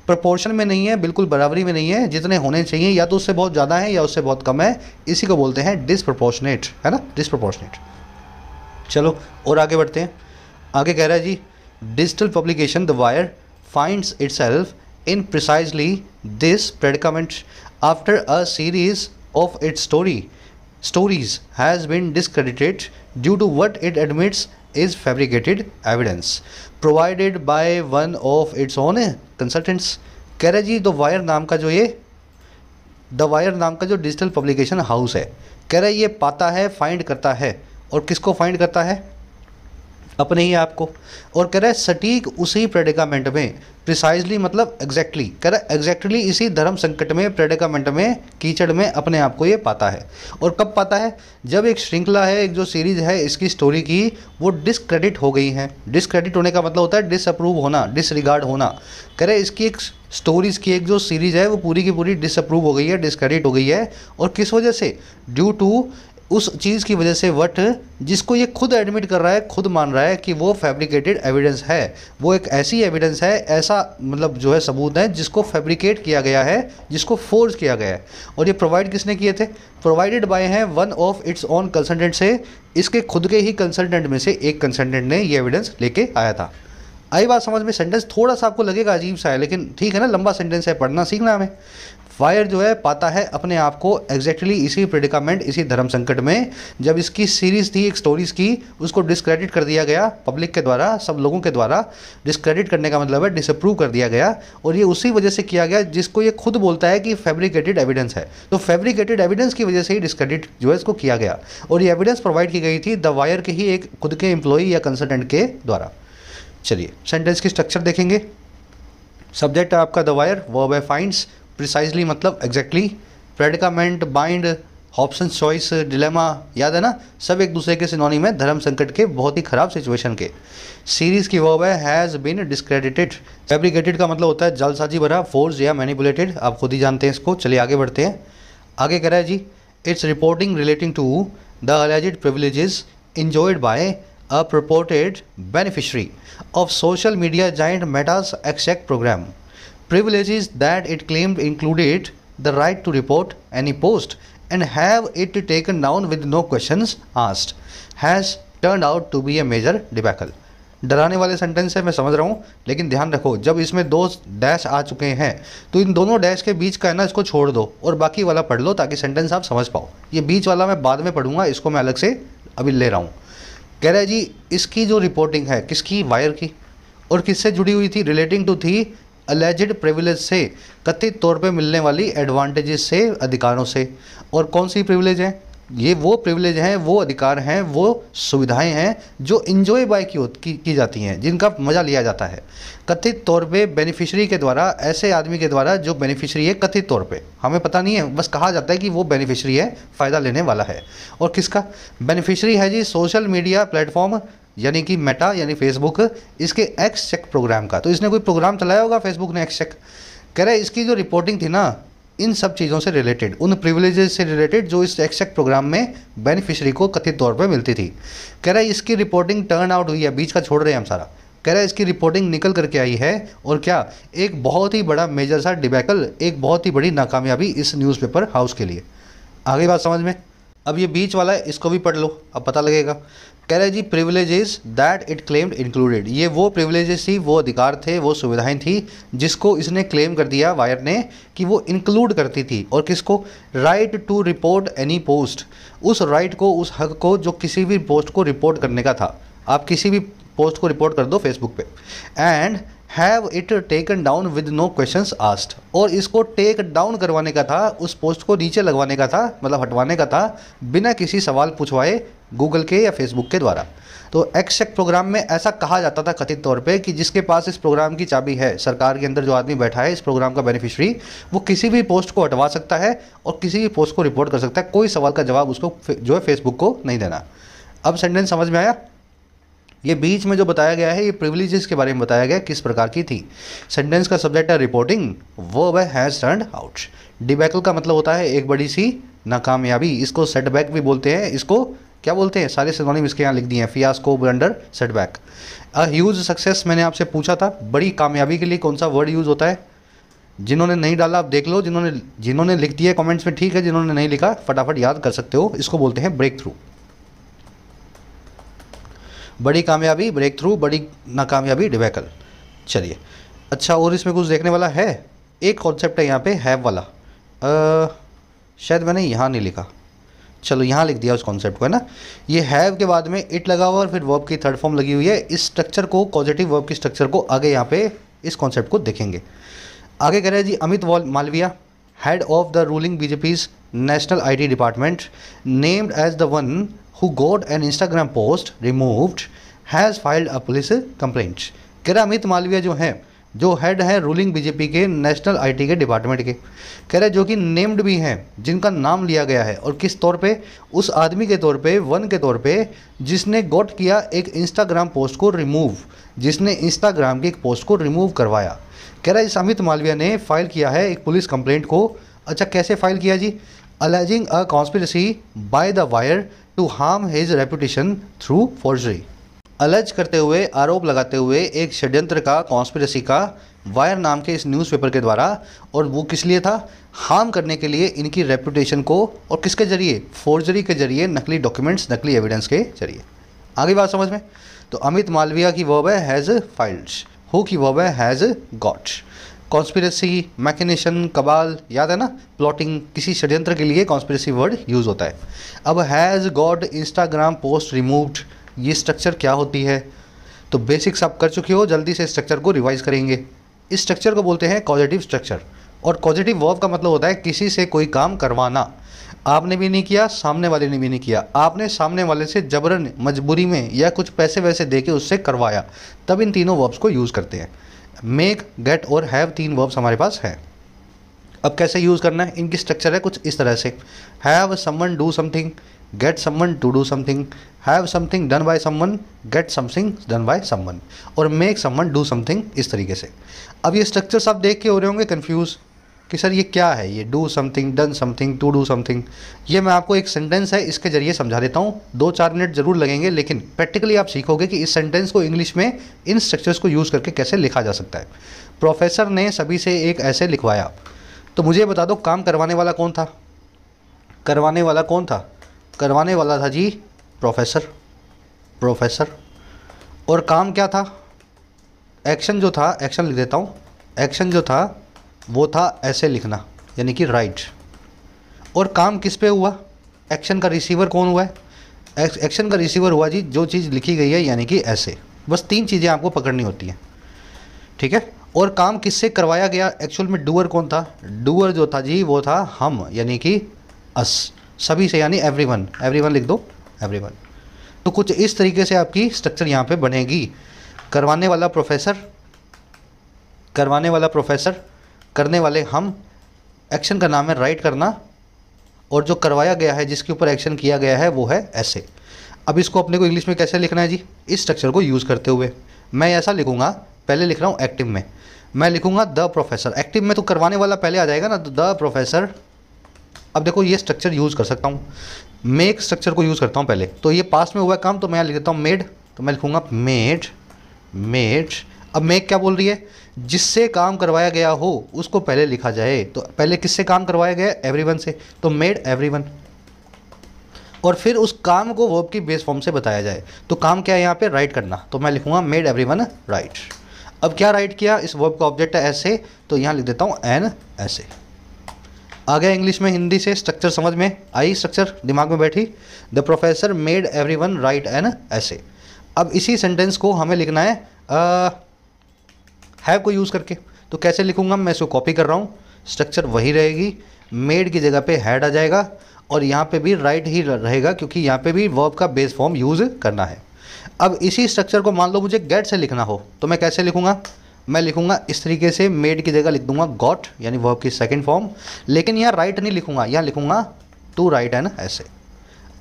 प्रोपोर्शन में नहीं है, बिल्कुल बराबरी में नहीं है, जितने होने चाहिए या तो उससे बहुत ज़्यादा है या उससे बहुत कम है, इसी को बोलते हैं डिसप्रोपोर्शनेट, है ना, डिसप्रोपोर्शनेट। चलो और आगे बढ़ते हैं। आगे कह रहा है जी, digital publication the Wire finds itself in precisely this predicament after a series of its stories has been discredited due to what it admits is fabricated evidence provided by one of its own consultants। कह रहे जी the wire नाम का जो digital publication house है, कह रहे ये पाता है, फाइंड करता है, और किसको फाइंड करता है? अपने ही आप को। और कह रहा है सटीक उसी प्रेडिकामेंट में, प्रिसाइजली मतलब एग्जैक्टली, कह रहा है एग्जैक्टली इसी धर्म संकट में, प्रेडिकामेंट में, कीचड़ में अपने आप को ये पाता है। और कब पाता है? जब एक श्रृंखला है, एक जो सीरीज है इसकी स्टोरी की, वो डिसक्रेडिट हो गई है। डिसक्रेडिट होने का मतलब होता है डिसअप्रूव होना, डिसरिगार्ड होना। कह रहे इसकी एक स्टोरीज़ की एक जो सीरीज़ है वो पूरी की पूरी डिसअप्रूव हो गई है, डिसक्रेडिट हो गई है। और किस वजह से? ड्यू टू उस चीज़ की वजह से वट, जिसको ये खुद एडमिट कर रहा है, खुद मान रहा है कि वो फैब्रिकेटेड एविडेंस है, वो एक ऐसी एविडेंस है, ऐसा मतलब जो है सबूत है जिसको फैब्रिकेट किया गया है, जिसको फोर्स किया गया है। और ये प्रोवाइड किसने किए थे? प्रोवाइडेड बाय हैं one of its own consultant से, इसके खुद के ही कंसल्टेंट में से एक कंसल्टेंट ने ये एविडेंस लेके आया था। आई बात समझ में? सेंटेंस थोड़ा सा आपको लगेगा अजीब सा है, लेकिन ठीक है ना, लंबा सेंटेंस है, पढ़ना सीखना हमें। फायर जो है पाता है अपने आप को एग्जैक्टली इसी प्रेडिकामेंट, इसी धर्म संकट में, जब इसकी सीरीज़ थी एक स्टोरीज़ की, उसको डिस्क्रेडिट कर दिया गया पब्लिक के द्वारा, सब लोगों के द्वारा। डिस्क्रेडिट करने का मतलब है डिसअप्रूव कर दिया गया, और ये उसी वजह से किया गया जिसको ये खुद बोलता है कि फैब्रिकेटेड एविडेंस है। तो फैब्रिकेटेड एविडेंस की वजह से ही डिस्क्रेडिट जो है इसको किया गया, और ये एविडेंस प्रोवाइड की गई थी द वायर के ही एक खुद के एम्प्लॉई या कंसल्टेंट के द्वारा। चलिए सेंटेंस की स्ट्रक्चर देखेंगे। सब्जेक्ट है आपका द वायर, वर्ब है फाइंड्स, प्रिसाइजली मतलब exactly, predicament, bind, Hobson choice, dilemma, याद है ना, सब एक दूसरे के सिनोनिम है धर्म संकट के, बहुत ही खराब सिचुएशन के। सीरीज की वर्ब है हैज़ बीन डिस्क्रेडिटेड। फैब्रिकेटेड का मतलब होता है जालसाजी भरा, फोर्स या मैनिपुलेटेड, आप खुद ही जानते हैं इसको। चलिए आगे बढ़ते हैं। आगे कह रहा है जी, its reporting relating to the alleged privileges enjoyed by a purported beneficiary of social media giant Meta's exec program. Privileges that it claimed included the right to report any post and have it taken down with no questions asked, has turned out to be a major debacle. डराने वाले sentence है, मैं समझ रहा हूँ, लेकिन ध्यान रखो जब इसमें दो डैश आ चुके हैं तो इन दोनों डैश के बीच का है ना, इसको छोड़ दो और बाकी वाला पढ़ लो ताकि सेंटेंस आप समझ पाओ। ये बीच वाला मैं बाद में पढ़ूंगा, इसको मैं अलग से अभी ले रहा हूँ। कह रहा है जी इसकी जो रिपोर्टिंग है किसकी? वायर की। और किससे जुड़ी हुई थी? रिलेटिंग टू थी अलेज्ड प्रिविलेज से, कथित तौर पे मिलने वाली एडवांटेजेस से, अधिकारों से। और कौन सी प्रिविलेज है? ये वो प्रिविलेज हैं, वो अधिकार हैं, वो सुविधाएं हैं जो इंजॉय बाय की जाती हैं, जिनका मज़ा लिया जाता है कथित तौर पे बेनिफिशियरी के द्वारा, ऐसे आदमी के द्वारा जो बेनिफिशियरी है कथित तौर पे। हमें पता नहीं है, बस कहा जाता है कि वो बेनिफिशियरी है, फ़ायदा लेने वाला है। और किसका बेनिफिशियरी है जी? सोशल मीडिया प्लेटफॉर्म यानी कि मेटा यानी फेसबुक, इसके एक्स चेक प्रोग्राम का। तो इसने कोई प्रोग्राम चलाया होगा फेसबुक ने, एक्स चेक। कह रहे इसकी जो रिपोर्टिंग थी ना, इन सब चीज़ों से रिलेटेड, उन प्रिविलेजेस से रिलेटेड जो इस एक्स चेक प्रोग्राम में बेनिफिशियरी को कथित तौर पर मिलती थी। कह रहा है इसकी रिपोर्टिंग टर्न आउट हुई है, बीच का छोड़ रहे हैं हम सारा। कह रहा है इसकी रिपोर्टिंग निकल करके आई है, और क्या? एक बहुत ही बड़ा मेजर सा डिबैकल, एक बहुत ही बड़ी नाकामयाबी इस न्यूज़पेपर हाउस के लिए। आगे बात समझ में? अब ये बीच वाला है, इसको भी पढ़ लो, अब पता लगेगा। कह रहे जी privileges that it claimed included, ये वो प्रिविलेजेस थी, वो अधिकार थे, वो सुविधाएं थी जिसको इसने क्लेम कर दिया वायर ने कि वो इंक्लूड करती थी। और किसको? Right to report any post, उस राइट को, उस हक को जो किसी भी पोस्ट को रिपोर्ट करने का था। आप किसी भी पोस्ट को रिपोर्ट कर दो फेसबुक पे। And have it taken down with no questions asked, और इसको टेक डाउन करवाने का था, उस पोस्ट को नीचे लगवाने का था, मतलब हटवाने का था, बिना किसी सवाल पूछवाए गूगल के या फेसबुक के द्वारा। तो एक्स चेक प्रोग्राम में ऐसा कहा जाता था कथित तौर पे कि जिसके पास इस प्रोग्राम की चाबी है, सरकार के अंदर जो आदमी बैठा है इस प्रोग्राम का बेनिफिशियरी, वो किसी भी पोस्ट को हटवा सकता है और किसी भी पोस्ट को रिपोर्ट कर सकता है, कोई सवाल का जवाब उसको जो है फेसबुक को नहीं देना। अब सेंटेंस समझ में आया? ये बीच में जो बताया गया है ये प्रिविलेजेस के बारे में बताया गया, किस प्रकार की थी। सेंटेंस का सब्जेक्ट है रिपोर्टिंग, वर्ब है हैज टर्न्ड आउट। डिबैकल का मतलब होता है एक बड़ी सी नाकामयाबी, इसको सेटबैक भी बोलते हैं। इसको क्या बोलते हैं, सारे सिनोनिम इसके यहाँ लिख दिए हैं। Fiasco, blunder, setback. A huge success मैंने आपसे पूछा था, बड़ी कामयाबी के लिए कौन सा वर्ड यूज़ होता है? जिन्होंने नहीं डाला आप देख लो, जिन्होंने लिख दिया कमेंट्स में ठीक है, जिन्होंने नहीं लिखा फटाफट याद कर सकते हो। इसको बोलते हैं ब्रेक थ्रू। बड़ी कामयाबी ब्रेक थ्रू, बड़ी नाकामयाबी डिबैकल। चलिए, अच्छा और इसमें कुछ देखने वाला है। एक कॉन्सेप्ट है यहाँ पे हैव वाला, शायद मैंने यहाँ नहीं लिखा, चलो यहाँ लिख दिया उस कॉन्सेप्ट को, है ना। ये हैव के बाद में इट लगा हुआ और फिर वर्ब की थर्ड फॉर्म लगी हुई है। इस स्ट्रक्चर को, पॉजिटिव वर्ब की स्ट्रक्चर को आगे यहाँ पे इस कॉन्सेप्ट को देखेंगे। आगे कह रहे हैं जी, Amit Malviya, head of the ruling BJP's national IT department, named as the one who got an Instagram post removed, has filed a police complaint. कह रहा अमित मालविया जो है, जो हेड है रूलिंग बीजेपी के नेशनल आईटी के डिपार्टमेंट के, कह रहे जो कि नेम्ड भी हैं, जिनका नाम लिया गया है, और किस तौर पे, उस आदमी के तौर पे, वन के तौर पे, जिसने गॉट किया एक इंस्टाग्राम पोस्ट को रिमूव, जिसने इंस्टाग्राम की एक पोस्ट को रिमूव करवाया। कह रहा है इस अमित मालविया ने फाइल किया है एक पुलिस कंप्लेंट को। अच्छा कैसे फाइल किया जी? Alleging a conspiracy by the Wire to harm his reputation through forgery. Allege करते हुए, आरोप लगाते हुए एक षड्यंत्र का, कॉन्स्पिरेसी का, वायर नाम के इस न्यूज़पेपर के द्वारा, और वो किस लिए था? हार्म करने के लिए इनकी रेपुटेशन को, और किसके जरिए? फोर्जरी के जरिए, नकली डॉक्यूमेंट्स, नकली एविडेंस के जरिए। आगे बात समझ में? तो अमित मालविया की वर्ब है हैज़ फाइल्ड, हु की वर्ब है हैज़ गॉट। कॉन्स्पिरेसी, मैकिनेशन, कबाल, याद है ना, प्लॉटिंग, किसी षड्यंत्र के लिए कॉन्स्पिरेसी वर्ड यूज़ होता है। अब has got Instagram post removed, ये स्ट्रक्चर क्या होती है? तो बेसिक्स आप कर चुके हो, जल्दी से स्ट्रक्चर को रिवाइज करेंगे। इस स्ट्रक्चर को बोलते हैं कॉजेटिव स्ट्रक्चर, और कॉजेटिव वर्ब का मतलब होता है किसी से कोई काम करवाना। आपने भी नहीं किया, सामने वाले ने भी नहीं किया, आपने सामने वाले से जबरन, मजबूरी में, या कुछ पैसे वैसे दे के उससे करवाया, तब इन तीनों वर्ब्स को यूज़ करते हैं। मेक, गेट और हैव, तीन वर्ब्स हमारे पास हैं। अब कैसे यूज़ करना है, इनकी स्ट्रक्चर है कुछ इस तरह से। Have someone do something, get someone to do something, have something done by someone, get something done by someone, और make someone do something, इस तरीके से। अब ये स्ट्रक्चर्स आप देख के हो रहे होंगे कंफ्यूज कि सर ये क्या है, ये do something, done something, to do something। ये मैं आपको एक सेंटेंस है, इसके जरिए समझा देता हूँ। 2-4 मिनट ज़रूर लगेंगे, लेकिन प्रैक्टिकली आप सीखोगे कि इस सेंटेंस को इंग्लिश में इन स्ट्रक्चर्स को यूज़ करके कैसे लिखा जा सकता है। प्रोफेसर ने सभी से एक ऐसे लिखवाया। तो मुझे बता दो, काम करवाने वाला कौन था? करवाने वाला कौन था? करवाने वाला था जी प्रोफेसर। और काम क्या था? एक्शन जो था, एक्शन लिख देता हूँ, एक्शन जो था वो था ऐसे लिखना, यानी कि राइट। और काम किस पे हुआ? एक्शन का रिसीवर कौन हुआ है? एक्शन का रिसीवर हुआ जी जो चीज़ लिखी गई है, यानी कि ऐसे। बस 3 चीज़ें आपको पकड़नी होती हैं, ठीक है। और काम किससे करवाया गया? एक्चुअल में डूअर कौन था? डूअर जो था जी वो था हम, यानी कि अस, सभी से, यानी एवरीवन। एवरीवन लिख दो, एवरीवन। तो कुछ इस तरीके से आपकी स्ट्रक्चर यहाँ पे बनेगी। करवाने वाला प्रोफेसर, करवाने वाला प्रोफेसर, करने वाले हम, एक्शन का नाम है राइट करना, और जो करवाया गया है, जिसके ऊपर एक्शन किया गया है, वो है ऐसे। अब इसको अपने को इंग्लिश में कैसे लिखना है जी? इस स्ट्रक्चर को यूज़ करते हुए मैं ऐसा लिखूँगा, पहले लिख रहा हूँ एक्टिव में, मैं लिखूँगा द प्रोफेसर। एक्टिव में तो करवाने वाला पहले आ जाएगा ना, तो द प्रोफेसर। अब देखो ये स्ट्रक्चर यूज़ कर सकता हूँ, मेक स्ट्रक्चर को यूज़ करता हूँ पहले। तो ये पास्ट में हुआ काम, तो मैं यहाँ लिख देता हूँ मेड, तो मैं लिखूँगा मेड। अब मेक क्या बोल रही है? जिससे काम करवाया गया हो उसको पहले लिखा जाए। तो पहले किससे काम करवाया गया? एवरीवन से, तो मेड एवरीवन। और फिर उस काम को वर्ब की बेस फॉर्म से बताया जाए। तो काम क्या है यहाँ पे? राइट करना, तो मैं लिखूँगा मेड एवरीवन राइट। अब क्या राइट किया? इस वर्ब का ऑब्जेक्ट है ऐसे, तो यहाँ लिख देता हूँ एन ऐसे। आ गया इंग्लिश में, हिंदी से स्ट्रक्चर समझ में आई? स्ट्रक्चर दिमाग में बैठी? The professor made everyone write an essay. अब इसी सेंटेंस को हमें लिखना है हैव को यूज़ करके। तो कैसे लिखूँगा? मैं इसको कॉपी कर रहा हूँ, स्ट्रक्चर वही रहेगी, मेड की जगह पे हैड आ जाएगा, और यहाँ पे भी राइट ही रहेगा, क्योंकि यहाँ पे भी वर्ब का बेस फॉर्म यूज़ करना है। अब इसी स्ट्रक्चर को मान लो मुझे गेट से लिखना हो, तो मैं कैसे लिखूँगा? मैं लिखूँगा इस तरीके से, मेड की जगह लिख दूंगा गॉट, यानी वर्ब की सेकंड फॉर्म, लेकिन यहाँ राइट नहीं लिखूँगा, यहाँ लिखूँगा टू राइट है ना, ऐसे।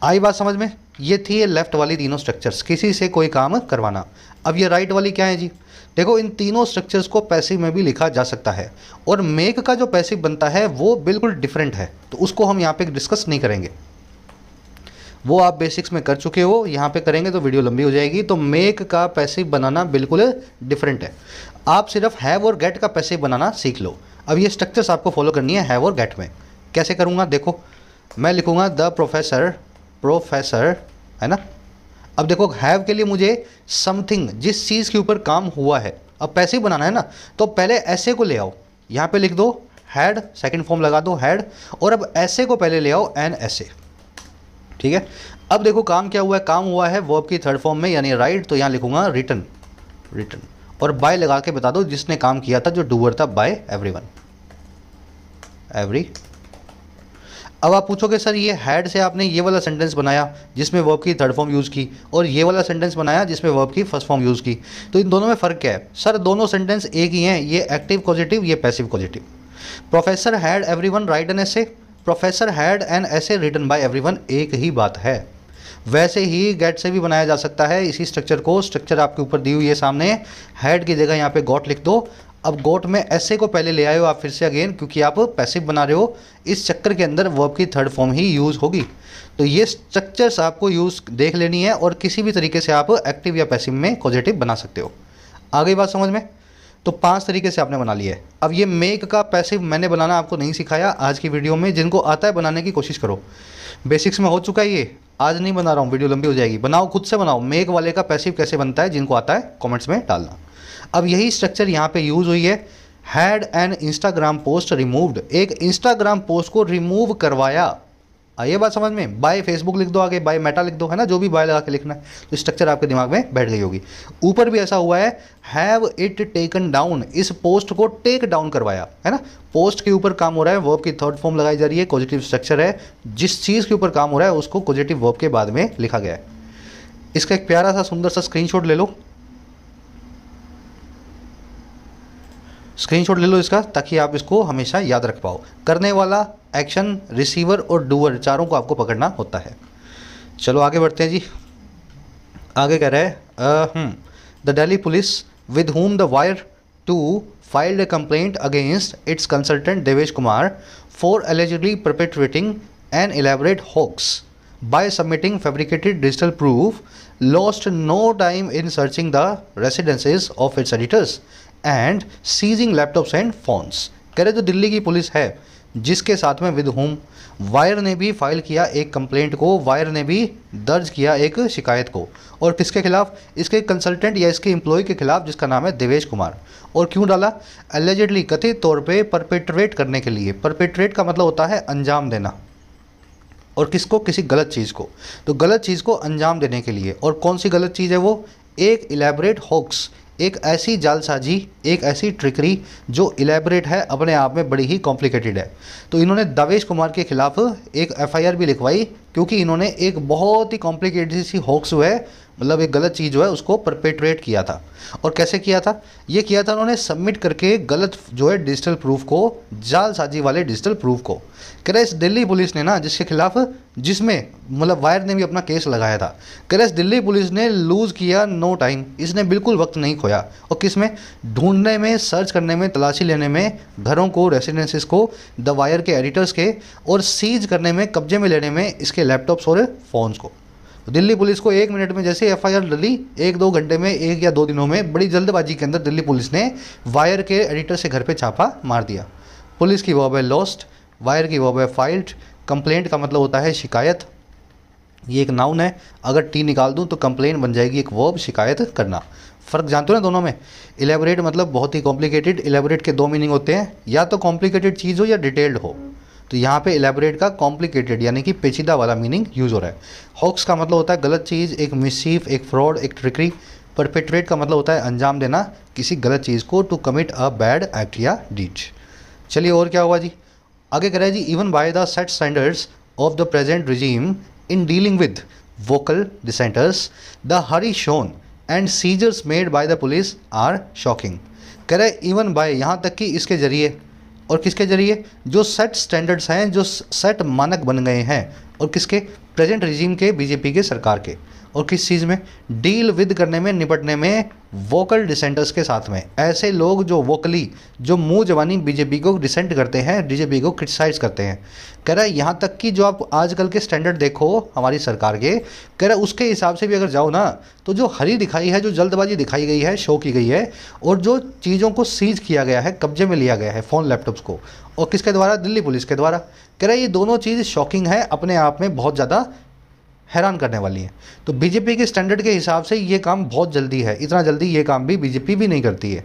आई बात समझ में? ये थी ये लेफ्ट वाली तीनों स्ट्रक्चर्स, किसी से कोई काम करवाना। अब ये राइट वाली क्या है जी? देखो इन तीनों स्ट्रक्चर्स को पैसिव में भी लिखा जा सकता है, और मेक का जो पैसिव बनता है वो बिल्कुल डिफरेंट है, तो उसको हम यहाँ पे डिस्कस नहीं करेंगे, वो आप बेसिक्स में कर चुके हो, यहाँ पे करेंगे तो वीडियो लंबी हो जाएगी। तो मेक का पैसिव बनाना बिल्कुल डिफरेंट है, आप सिर्फ हैव और गेट का पैसिव बनाना सीख लो। अब ये स्ट्रक्चर्स आपको फॉलो करनी है हैव और गेट में। कैसे करूँगा? देखो मैं लिखूँगा द प्रोफेसर, है ना। अब देखो हैव के लिए मुझे समथिंग, जिस चीज़ के ऊपर काम हुआ है, अब पैसिव बनाना है ना, तो पहले ऐसे को ले आओ, यहाँ पे लिख दो हैड, सेकंड फॉर्म लगा दो हैड, और अब ऐसे को पहले ले आओ एन ऐसे, ठीक है। अब देखो काम क्या हुआ है, काम हुआ है वर्ब की थर्ड फॉर्म में यानी राइट, तो यहाँ लिखूंगा रिटन, और बाय लगा के बता दो जिसने काम किया था, जो डूअर था, बाय एवरीवन, एवरी। अब आप पूछोगे सर ये हैड से आपने ये वाला सेंटेंस बनाया जिसमें वर्ब की थर्ड फॉर्म यूज़ की, और ये वाला सेंटेंस बनाया जिसमें वर्ब की फर्स्ट फॉर्म यूज़ की, तो इन दोनों में फ़र्क क्या है? सर दोनों सेंटेंस एक ही हैं, ये एक्टिव पॉजिटिव, ये passive positive. Professor had everyone write an essay, professor had an essay written by everyone, एक ही बात है। वैसे ही गेट से भी बनाया जा सकता है इसी स्ट्रक्चर को, स्ट्रक्चर आपके ऊपर दी हुई है सामने, हैड की जगह यहाँ पे गॉट लिख दो। अब गोट में ऐसे को पहले ले आए हो आप फिर से अगेन, क्योंकि आप पैसिव बना रहे हो, इस चक्कर के अंदर वर्ब की थर्ड फॉर्म ही यूज़ होगी। तो ये स्ट्रक्चर्स आपको यूज़ देख लेनी है, और किसी भी तरीके से आप एक्टिव या पैसिव में पॉजिटिव बना सकते हो। आ गई बात समझ में? तो 5 तरीके से आपने बना लिया है। अब ये मेक का पैसिव मैंने बनाना आपको नहीं सिखाया आज की वीडियो में, जिनको आता है बनाने की कोशिश करो, बेसिक्स में हो चुका है ये, आज नहीं बना रहा हूँ, वीडियो लंबी हो जाएगी। बनाओ, खुद से बनाओ, मेक वाले का पैसिव कैसे बनता है, जिनको आता है कमेंट्स में डालना। अब यही स्ट्रक्चर यहाँ पे यूज़ हुई है, had an Instagram post removed, एक इंस्टाग्राम पोस्ट को रिमूव करवाया। आइए बात समझ में, बाय फेसबुक लिख दो, आगे बाय मेटा लिख दो, है ना, जो भी बाय लगा के लिखना है, तो स्ट्रक्चर आपके दिमाग में बैठ गई होगी। ऊपर भी ऐसा हुआ है, हैव इट टेकन डाउन, इस पोस्ट को टेक डाउन करवाया, है ना। पोस्ट के ऊपर काम हो रहा है, वर्ब की थर्ड फॉर्म लगाई जा रही है, पॉजिटिव स्ट्रक्चर है, जिस चीज़ के ऊपर काम हो रहा है उसको पॉजिटिव वर्ब के बाद में लिखा गया है। इसका एक प्यारा सा सुंदर सा स्क्रीनशॉट ले लो, स्क्रीनशॉट ले लो इसका, ताकि आप इसको हमेशा याद रख पाओ। करने वाला, एक्शन, रिसीवर और डूअर, चारों को आपको पकड़ना होता है। चलो आगे बढ़ते हैं जी। आगे कह रहा है the Delhi police with whom the wire 2 filed a complaint against its consultant Devesh Kumar for allegedly perpetrating an elaborate hoax by submitting fabricated digital proof, lost no time in searching the residences of its editors and seizing laptops and phones। कह रहे जो दिल्ली की police है जिसके साथ में with home, wire ने भी फाइल किया एक कंप्लेंट को, वायर ने भी दर्ज किया एक शिकायत को, और किसके खिलाफ? इसके कंसल्टेंट या इसके एम्प्लॉय के खिलाफ, जिसका नाम है देवेश कुमार। और क्यों डाला? एलिजिडली, कथित तौर पे परपेट्रेट करने के लिए। परपेट्रेट का मतलब होता है अंजाम देना, और किसको? किसी गलत चीज़ को। तो गलत चीज़ को अंजाम देने के लिए, और कौन सी गलत चीज़ है वो? एक इलेबरेट हॉक्स, एक ऐसी जालसाजी, एक ऐसी ट्रिकरी जो इलेबरेट है, अपने आप में बड़ी ही कॉम्प्लिकेटेड है। तो इन्होंने देवेश कुमार के खिलाफ एक एफआईआर भी लिखवाई, क्योंकि इन्होंने एक बहुत ही कॉम्प्लिकेटेड सी हॉक्स जो है, मतलब एक गलत चीज़ जो है उसको परपेट्रेट किया था। और कैसे किया था? ये किया था उन्होंने सबमिट करके गलत जो है डिजिटल प्रूफ को, जालसाजी वाले डिजिटल प्रूफ को। कह रहे इस दिल्ली पुलिस ने ना, जिसके खिलाफ, जिसमें मतलब वायर ने भी अपना केस लगाया था, कह रहे इस दिल्ली पुलिस ने लूज़ किया नो टाइम, इसने बिल्कुल वक्त नहीं खोया। और किस में? ढूंढने में, सर्च करने में, तलाशी लेने में, घरों को, रेसिडेंसेस को, द वायर के एडिटर्स के, और सीज करने में, कब्जे में लेने में इसके लैपटॉप्स और फ़ोन्स को। दिल्ली पुलिस को 1 मिनट में जैसे एफआईआर डली, 1-2 घंटे में, 1 या 2 दिनों में, बड़ी जल्दबाजी के अंदर दिल्ली पुलिस ने वायर के एडिटर से घर पे छापा मार दिया। पुलिस की वर्ब है लॉस्ट, वायर की वर्ब है फाइल्ड, कंप्लेंट का मतलब होता है शिकायत, ये एक नाउन है, अगर टी निकाल दूं तो कंप्लेंट बन जाएगी एक वर्ब, शिकायत करना। फ़र्क जानते हो ना दोनों में? इलेबोरेट मतलब बहुत ही कॉम्प्लिकेटेड, इलेबोरेट के 2 मीनिंग होते हैं, या तो कॉम्प्लिकेटेड चीज़ हो या डिटेल्ड हो। तो यहाँ पे इलेबोरेट का कॉम्प्लिकेटेड यानी कि पेचीदा वाला मीनिंग यूज़ हो रहा है। हॉक्स का मतलब होता है गलत चीज़, एक मिसचीफ, एक फ्रॉड, एक ट्रिकरी। परपेट्रेट का मतलब होता है अंजाम देना किसी गलत चीज़ को, to commit a bad act या डीड। चलिए और क्या हुआ जी? आगे कह रहा है जी, even by the set standards of the present regime in dealing with vocal dissenters, the hurry shown and seizures made by the police are shocking. कह रहे इवन बाय, यहाँ तक कि इसके जरिए, और किसके जरिए? जो सेट स्टैंडर्ड्स हैं, जो सेट मानक बन गए हैं, और किसके? प्रेजेंट रिजीम के, बीजेपी के सरकार के। और किस चीज़ में? डील विद करने में, निपटने में वोकल डिसेंटर्स के साथ में। ऐसे लोग जो वोकली, जो मुंह जबानी बीजेपी को डिसेंट करते हैं, बीजेपी को क्रिटिसाइज करते हैं। कह रहा है यहाँ तक कि जो आप आजकल के स्टैंडर्ड देखो हमारी सरकार के, कह रहा है उसके हिसाब से भी अगर जाओ ना, तो जो हरी दिखाई है, जो जल्दबाजी दिखाई गई है, शो की गई है, और जो चीज़ों को सीज किया गया है, कब्जे में लिया गया है फ़ोन लैपटॉप्स को, और किसके द्वारा? दिल्ली पुलिस के द्वारा। कह रहा है ये दोनों चीज़ शॉकिंग है, अपने आप में बहुत ज़्यादा हैरान करने वाली है। तो बीजेपी के स्टैंडर्ड के हिसाब से ये काम बहुत जल्दी है, इतना जल्दी ये काम भी बीजेपी भी नहीं करती है।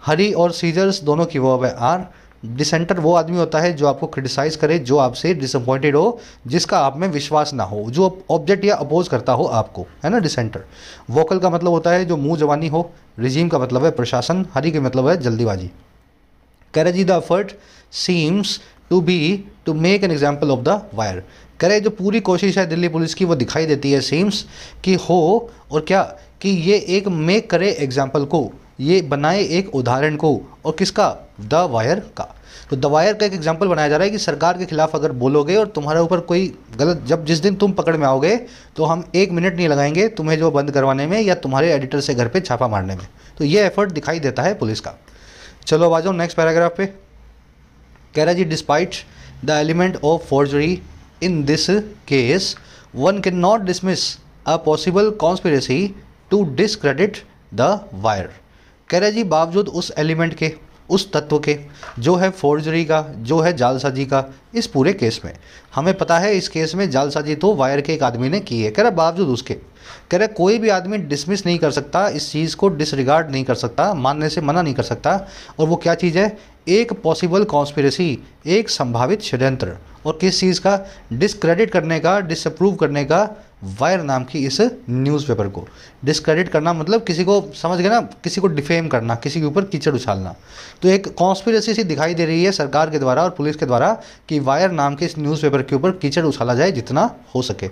हरी और सीजर्स दोनों की वर्ब है आर। डिसेंटर वो आदमी होता है जो आपको क्रिटिसाइज करे, जो आपसे डिसअपॉइंटेड हो, जिसका आप में विश्वास ना हो, जो ऑब्जेक्ट या अपोज करता हो आपको, है ना डिसेंटर। वोकल का मतलब होता है जो मुंह जबानी हो, रिजीम का मतलब है प्रशासन, हरी का मतलब है जल्दीबाजी। कह रहे जी the effort seems to be to make an example of the Wire. कह रहे जो पूरी कोशिश है दिल्ली पुलिस की वो दिखाई देती है, सीम्स कि हो, और क्या कि ये एक मेक करे एग्जाम्पल को, ये बनाए एक उदाहरण को, और किसका? द वायर का। तो द वायर का एक एग्जाम्पल बनाया जा रहा है कि सरकार के खिलाफ अगर बोलोगे और तुम्हारे ऊपर कोई गलत, जब जिस दिन तुम पकड़ में आओगे तो हम 1 मिनट नहीं लगाएंगे तुम्हें जो बंद करवाने में या तुम्हारे एडिटर से घर पे छापा मारने में। तो ये एफर्ट दिखाई देता है पुलिस का। चलो अब आ जाओ नेक्स्ट पैराग्राफ पे। कह रहा जी despite the element of forgery in this case one cannot dismiss a possible conspiracy to discredit the wire। कह रहा है जी बावजूद उस एलिमेंट के, उस तत्व के जो है फोर्जरी का, जो है जालसाजी का, इस पूरे केस में हमें पता है इस केस में जालसाजी तो वायर के एक आदमी ने की है। कह रहा बावजूद उसके, कह रहा कोई भी आदमी डिसमिस नहीं कर सकता, इस चीज़ को डिसरिगार्ड नहीं कर सकता, मानने से मना नहीं कर सकता। और वो क्या चीज़ है? एक पॉसिबल कॉन्स्पिरेसी, एक संभावित षड्यंत्र। और किस चीज़ का? डिस्क्रेडिट करने का, डिसअप्रूव करने का वायर नाम की इस न्यूज़पेपर को। डिस्क्रेडिट करना मतलब किसी को, समझ गए ना, किसी को डिफेम करना, किसी के ऊपर कीचड़ उछालना। तो एक कॉन्स्पिरेसी सी दिखाई दे रही है सरकार के द्वारा और पुलिस के द्वारा कि वायर नाम के इस न्यूज़पेपर के ऊपर कीचड़ उछाला जाए जितना हो सके।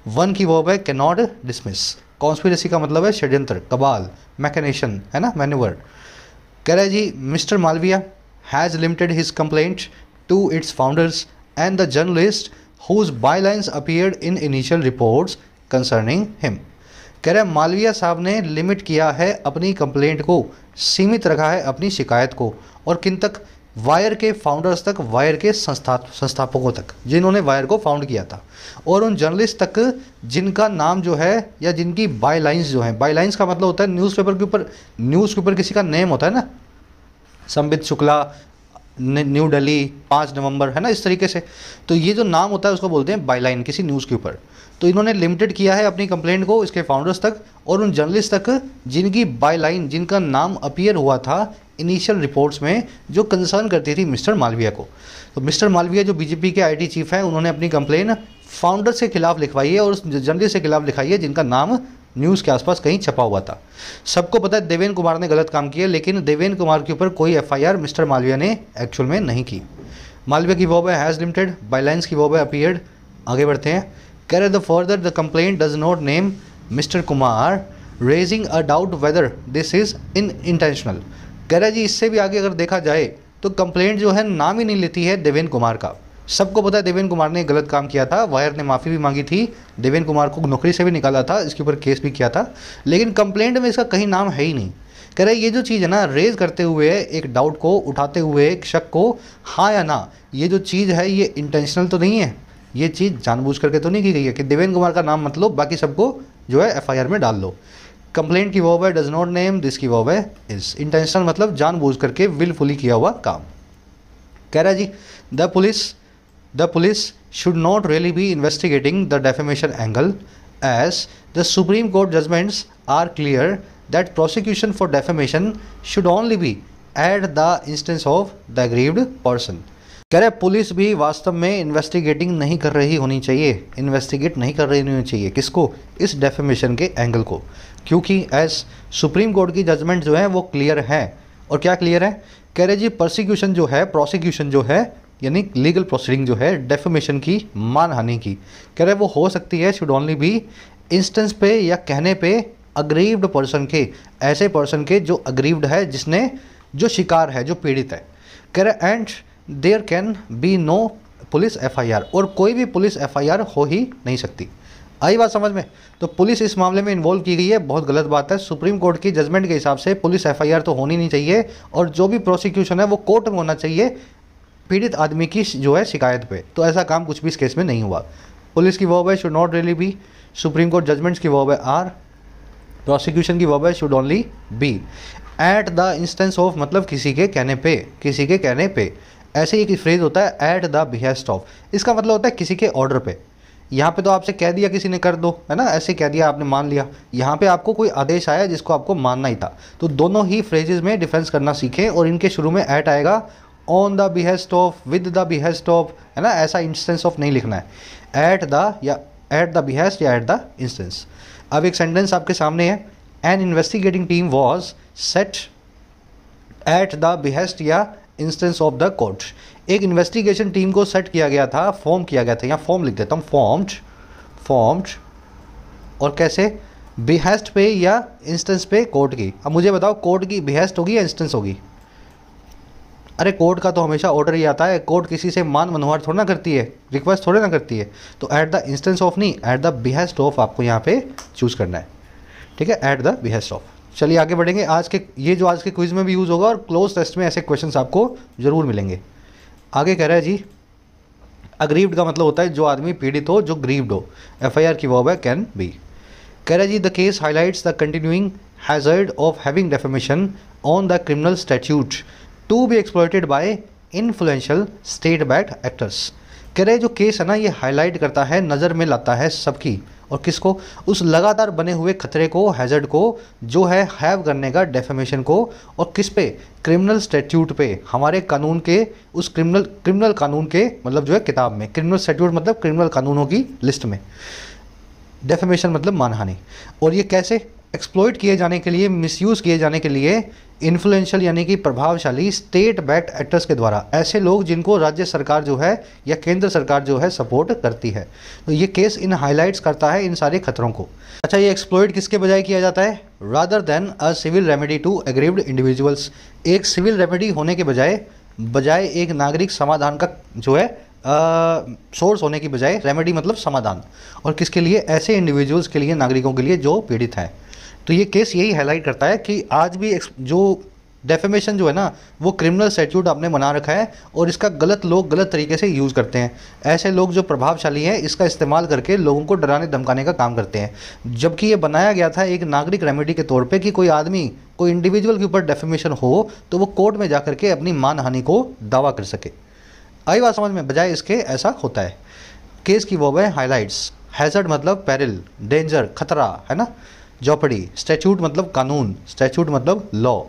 वन की वर्ब है कैनॉट डिसमिस। कॉन्स्पिरेसी का मतलब है षड्यंत्र, कबाल, मैकेनेशन, है ना, मैन्यूवर। कह रहा है जी mister Malviya has limited his complaint to its founders and the journalist whose bylines appeared in initial reports concerning him। कह रहे मालविया साहब ने लिमिट किया है अपनी कंप्लेंट को, सीमित रखा है अपनी शिकायत को, और किन तक? वायर के फाउंडर्स तक, वायर के संस्थापकों तक, जिन्होंने वायर को फाउंड किया था, और उन जर्नलिस्ट तक जिनका नाम जो है या जिनकी बायलाइंस जो है, बायलाइंस का मतलब होता है न्यूज़पेपर के ऊपर किसी का नेम होता है ना, संबित शुक्ला, न्यू दिल्ली 5 नवंबर, है ना, इस तरीके से। तो ये जो नाम होता है उसको बोलते हैं बायलाइन किसी न्यूज़ के ऊपर। तो इन्होंने लिमिटेड किया है अपनी कंप्लेंट को इसके फाउंडर्स तक और उन जर्नलिस्ट तक जिनकी बायलाइन, जिनका नाम अपीयर हुआ था इनिशियल रिपोर्ट्स में, जो कंसर्न करती थी मिस्टर मालविया को। तो मिस्टर मालविया जो बीजेपी के आईटी चीफ हैं, उन्होंने अपनी कंप्लेन फाउंडर्स के खिलाफ लिखवाई है और उस जर्नलिस्ट के खिलाफ लिखाई है जिनका नाम न्यूज़ के आसपास कहीं छपा हुआ था। सबको पता है देवेंद्र कुमार ने गलत काम किया, लेकिन देवेंद्र कुमार के ऊपर कोई एफआईआर मिस्टर मालविया ने एक्चुअल में नहीं की। मालविया की वर्ब है हैज़ लिमिटेड, बायलाइंस की वर्ब है अपीयर्ड। आगे बढ़ते हैं। कह रहे the further the complaint does not name mister Kumar, raising a doubt whether this is intentional. कह रहा जी इससे भी आगे अगर देखा जाए तो कंप्लेंट जो है नाम ही नहीं लेती है देवेंद्र कुमार का। सबको पता है देवेंद्र कुमार ने गलत काम किया था, वायर ने माफ़ी भी मांगी थी, देवेंद्र कुमार को नौकरी से भी निकाला था, इसके ऊपर केस भी किया था, लेकिन कंप्लेंट में इसका कहीं नाम है ही नहीं। कह रहे ये जो चीज़ है ना, रेज करते हुए एक डाउट को, उठाते हुए एक शक को, हाँ या ना, ये जो चीज़ है ये इंटेंशनल तो नहीं है, ये चीज़ जानबूझ करके तो नहीं की गई है कि देवेंद्र कुमार का नाम मत लो, बाकी सबको जो है एफआईआर में डाल लो। कंप्लेंट की वर्ब है डज नॉट नेम, दिस की वर्ब है इज। इंटेंशनल मतलब जानबूझ करके, विलफुली किया हुआ काम। कह रहा जी the police should not really be investigating the defamation angle, as the Supreme Court judgments are clear that prosecution for defamation should only be at the instance of the aggrieved person। कह रहे police भी वास्तव में investigating नहीं कर रही होनी चाहिए, इन्वेस्टिगेट नहीं कर रही होनी चाहिए, किसको? इस डेफेमेशन के एंगल को, क्योंकि एज सुप्रीम कोर्ट की जजमेंट जो है वो क्लियर है। और क्या क्लियर है? कह रहे जी प्रोसिक्यूशन जो है, प्रोसिक्यूशन जो है यानी लीगल प्रोसीडिंग जो है डेफेमेशन की, मानहानि की, कह रहे वो हो सकती है शुड ओनली बी इंस्टेंस पे या कहने पे अग्रीव्ड पर्सन के, ऐसे पर्सन के जो अग्रीव्ड है, जिसने, जो शिकार है, जो पीड़ित है। कह रहे and there can be no police FIR, और कोई भी पुलिस एफआईआर हो ही नहीं सकती। आई बात समझ में? तो पुलिस इस मामले में इन्वॉल्व की गई है, बहुत गलत बात है। सुप्रीम कोर्ट की जजमेंट के हिसाब से पुलिस एफआईआर तो होनी नहीं चाहिए, और जो भी प्रोसिक्यूशन है वो कोर्ट में होना चाहिए पीड़ित आदमी की जो है शिकायत पे। तो ऐसा काम कुछ भी इस केस में नहीं हुआ। पुलिस की वर्ब है should not really be, Supreme Court judgments की वर्ब है आर, प्रोसिक्यूशन की वर्ब है should only be. At the instance of मतलब किसी के कहने पे, किसी के कहने पे। ऐसे ही एक फ्रेज होता है एट द बिहेस्ट ऑफ, इसका मतलब होता है किसी के ऑर्डर पे। यहाँ पे तो आपसे कह दिया किसी ने कर दो, है ना, ऐसे कह दिया आपने मान लिया। यहाँ पे आपको कोई आदेश आया जिसको आपको मानना ही था। तो दोनों ही फ्रेजेस में डिफरेंस करना सीखें, और इनके शुरू में एट आएगा, on the behest of, with the behest of, है ना, ऐसा इंस्टेंस ऑफ नहीं लिखना है। एट द या एट द बिहेस्ट या एट द इंस्टेंस। अब एक सेंटेंस आपके सामने है, N investigating team was set at the behest या इंस्टेंस ऑफ द कोर्ट। एक इन्वेस्टिगेशन टीम को सेट किया गया था, फॉर्म किया गया था, यहाँ फॉर्म लिख देता हूँ, फॉर्म्ड, और कैसे, बिहेस्ट पे या इंस्टेंस पे कोर्ट की। अब मुझे बताओ कोर्ट की बिहेस्ट होगी या इंस्टेंस होगी? अरे कोर्ट का तो हमेशा ऑर्डर ही आता है, कोर्ट किसी से मान मनोहर थोड़ा ना करती है, रिक्वेस्ट थोड़े ना करती है। तो एट द इंस्टेंस ऑफ नहीं, एट द बिहेस्ट ऑफ आपको यहाँ पे चूज करना है, ठीक है, एट द बिहेस्ट ऑफ। चलिए आगे बढ़ेंगे। आज के ये जो आज के क्विज में भी यूज़ होगा, और क्लोज टेस्ट में ऐसे क्वेश्चंस आपको जरूर मिलेंगे। आगे कह रहा है जी, अग्रीव्ड का मतलब होता है जो आदमी पीड़ित हो, जो ग्रीव्ड हो। एफआईआर की वर्ब है कैन बी। कह रहा है जी, the case highlights the continuing hazard of having defamation on the criminal statute to be exploited by influential state backed actors. कह रहे जो केस है ना, ये हाईलाइट करता है, नज़र में लाता है सबकी, और किसको, उस लगातार बने हुए खतरे को, हैजर्ड को, जो है हैव करने का, डेफेमेशन को, और किस पे, क्रिमिनल स्टैट्यूट पे, हमारे कानून के, उस क्रिमिनल कानून के, मतलब जो है किताब में, क्रिमिनल स्टैट्यूट मतलब क्रिमिनल कानूनों की लिस्ट में, डेफेमेशन मतलब मानहानि। और ये कैसे एक्सप्लॉइट किए जाने के लिए, मिसयूज़ किए जाने के लिए, इन्फ्लुएंशियल यानी कि प्रभावशाली स्टेट बैक्ड एक्टर्स के द्वारा, ऐसे लोग जिनको राज्य सरकार जो है या केंद्र सरकार जो है सपोर्ट करती है। तो ये केस इन हाईलाइट्स करता है इन सारे खतरों को। अच्छा, ये एक्सप्लॉइट किसके बजाय किया जाता है? Rather than a civil remedy to aggrieved individuals. एक सिविल रेमेडी होने के बजाय एक नागरिक समाधान का जो है सोर्स होने की बजाय, रेमेडी मतलब समाधान, और किसके लिए? ऐसे इंडिविजुअल्स के लिए, नागरिकों के लिए जो पीड़ित हैं। तो ये केस यही हाईलाइट करता है कि आज भी जो डेफेमेशन जो है ना, वो क्रिमिनल स्टैट्यूट आपने बना रखा है, और इसका लोग गलत तरीके से यूज़ करते हैं। ऐसे लोग जो प्रभावशाली हैं, इसका इस्तेमाल करके लोगों को डराने धमकाने का काम करते हैं। जबकि ये बनाया गया था एक नागरिक रेमेडी के तौर पे कि कोई आदमी, कोई इंडिविजुअल के ऊपर डेफेमेशन हो तो वो कोर्ट में जा करके अपनी मानहानि को दावा कर सके। आई बात समझ में? बजाय इसके ऐसा होता है। केस की वो है हाईलाइट्स। हैजर्ड मतलब पेरिल, डेंजर, खतरा, है ना, जॉपर्डी। स्टैट्यूट मतलब कानून, स्टैट्यूट मतलब लॉ।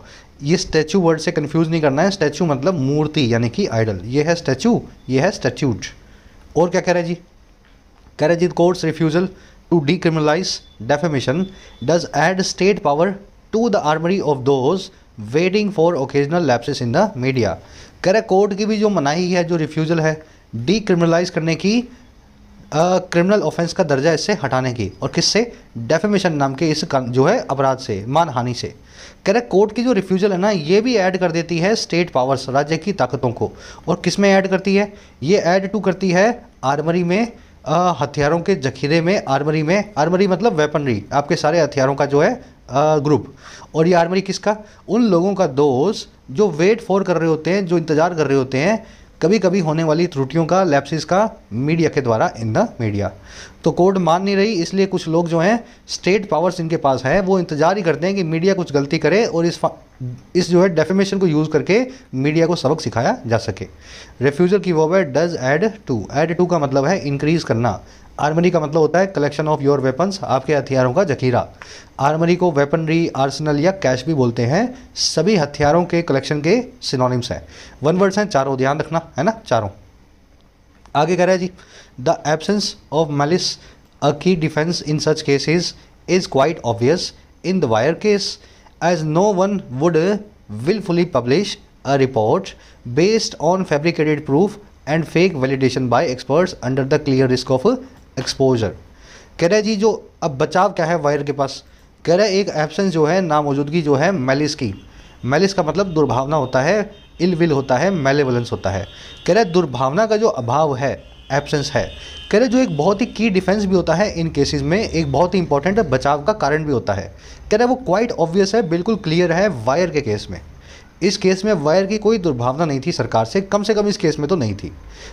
ये स्टैच्यू वर्ड से कंफ्यूज नहीं करना है। स्टैच्यू मतलब मूर्ति यानी कि आइडल। ये है स्टैच्यू, ये है स्टैट्यूट। और क्या कह रहा है जी? कह रहा है जी, court's refusal to decriminalise defamation does add state power to the armoury of those waiting for occasional lapses in the media. कह रहा है कोर्ट की भी जो मनाही है, जो रिफ्यूजल है डीक्रिमिनलाइज करने की, क्रिमिनल ऑफेंस का दर्जा इससे हटाने की, और किससे? डेफेमेशन नाम के इस जो है अपराध से, मानहानि से। कह रहे कोर्ट की जो रिफ्यूजल है ना, ये भी ऐड कर देती है स्टेट पावर्स, राज्य की ताकतों को। और किस में ऐड करती है? ये ऐड टू करती है आर्मरी में, हथियारों के जखीरे में। आर्मरी में, आर्मरी मतलब वेपनरी, आपके सारे हथियारों का जो है ग्रुप। और ये आर्मरी किसका? उन लोगों का दोस्त जो वेट फॉर कर रहे होते हैं, जो इंतजार कर रहे होते हैं कभी कभी होने वाली त्रुटियों का, लैप्सिस का, मीडिया के द्वारा, इन द मीडिया। तो कोर्ट मान नहीं रही, इसलिए कुछ लोग जो हैं, स्टेट पावर्स इनके पास है, वो इंतजार ही करते हैं कि मीडिया कुछ गलती करे और इस जो है डेफेमेशन को यूज़ करके मीडिया को सबक सिखाया जा सके। रिफ्यूजल की वर्ब है does add to. Add to का मतलब है इंक्रीज करना। आर्मरी का मतलब होता है कलेक्शन ऑफ योर वेपन्स, आपके हथियारों का जखीरा। आर्मरी को वेपनरी, आर्सेनल या कैश भी बोलते हैं। सभी हथियारों के कलेक्शन के सिनोनिम्स हैं। वन वर्ड्स हैं चारों, ध्यान रखना, है ना, चारों। आगे कह रहा है जी, the absence of malice a key defence in such cases is quite obvious in the Wire case as no one would willfully publish a report based on fabricated proof and fake validation by experts under the clear risk of exposure। कह रहा है जी, जो अब बचाव क्या है wire के पास? कह रहा है एक एब्सेंस जो है, नामौजूदगी जो है मैलिस की, मैलिस का मतलब दुर्भावना होता है, इल विल होता है, मेलेवलेंस होता है। कह रहा है दुर्भावना का जो अभाव है, एब्सेंस है, कह रहे जो एक बहुत ही की डिफेंस भी होता है इन केसेस में, एक बहुत ही इंपॉर्टेंट बचाव का कारण भी होता है। कह रहे वो क्वाइट ऑब्वियस है, बिल्कुल क्लियर है वायर के केस में। इस केस में वायर की कोई दुर्भावना नहीं थी सरकार से कम इस केस में तो नहीं थी।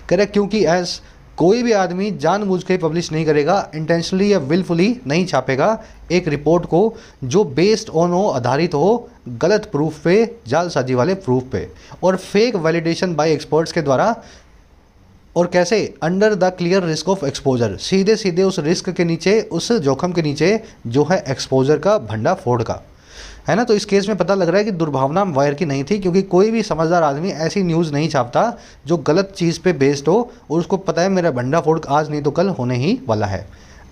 कह रहे क्योंकि एज कोई भी आदमी जानबूझ के पब्लिश नहीं करेगा, इंटेंशनली या विलफुली नहीं छापेगा एक रिपोर्ट को जो बेस्ड ऑन हो, आधारित हो गलत प्रूफ पे, जालसाजी वाले प्रूफ पे और फेक वैलिडेशन बाय एक्सपर्ट्स के द्वारा। और कैसे? Under the clear risk of exposure, सीधे सीधे उस रिस्क के नीचे, उस जोखम के नीचे जो है एक्सपोजर का, भंडा फोड़ का, है ना। तो इस केस में पता लग रहा है कि दुर्भावना वायर की नहीं थी, क्योंकि कोई भी समझदार आदमी ऐसी न्यूज़ नहीं छापता जो गलत चीज़ पे बेस्ड हो और उसको पता है मेरा भंडा फोड़ आज नहीं तो कल होने ही वाला है।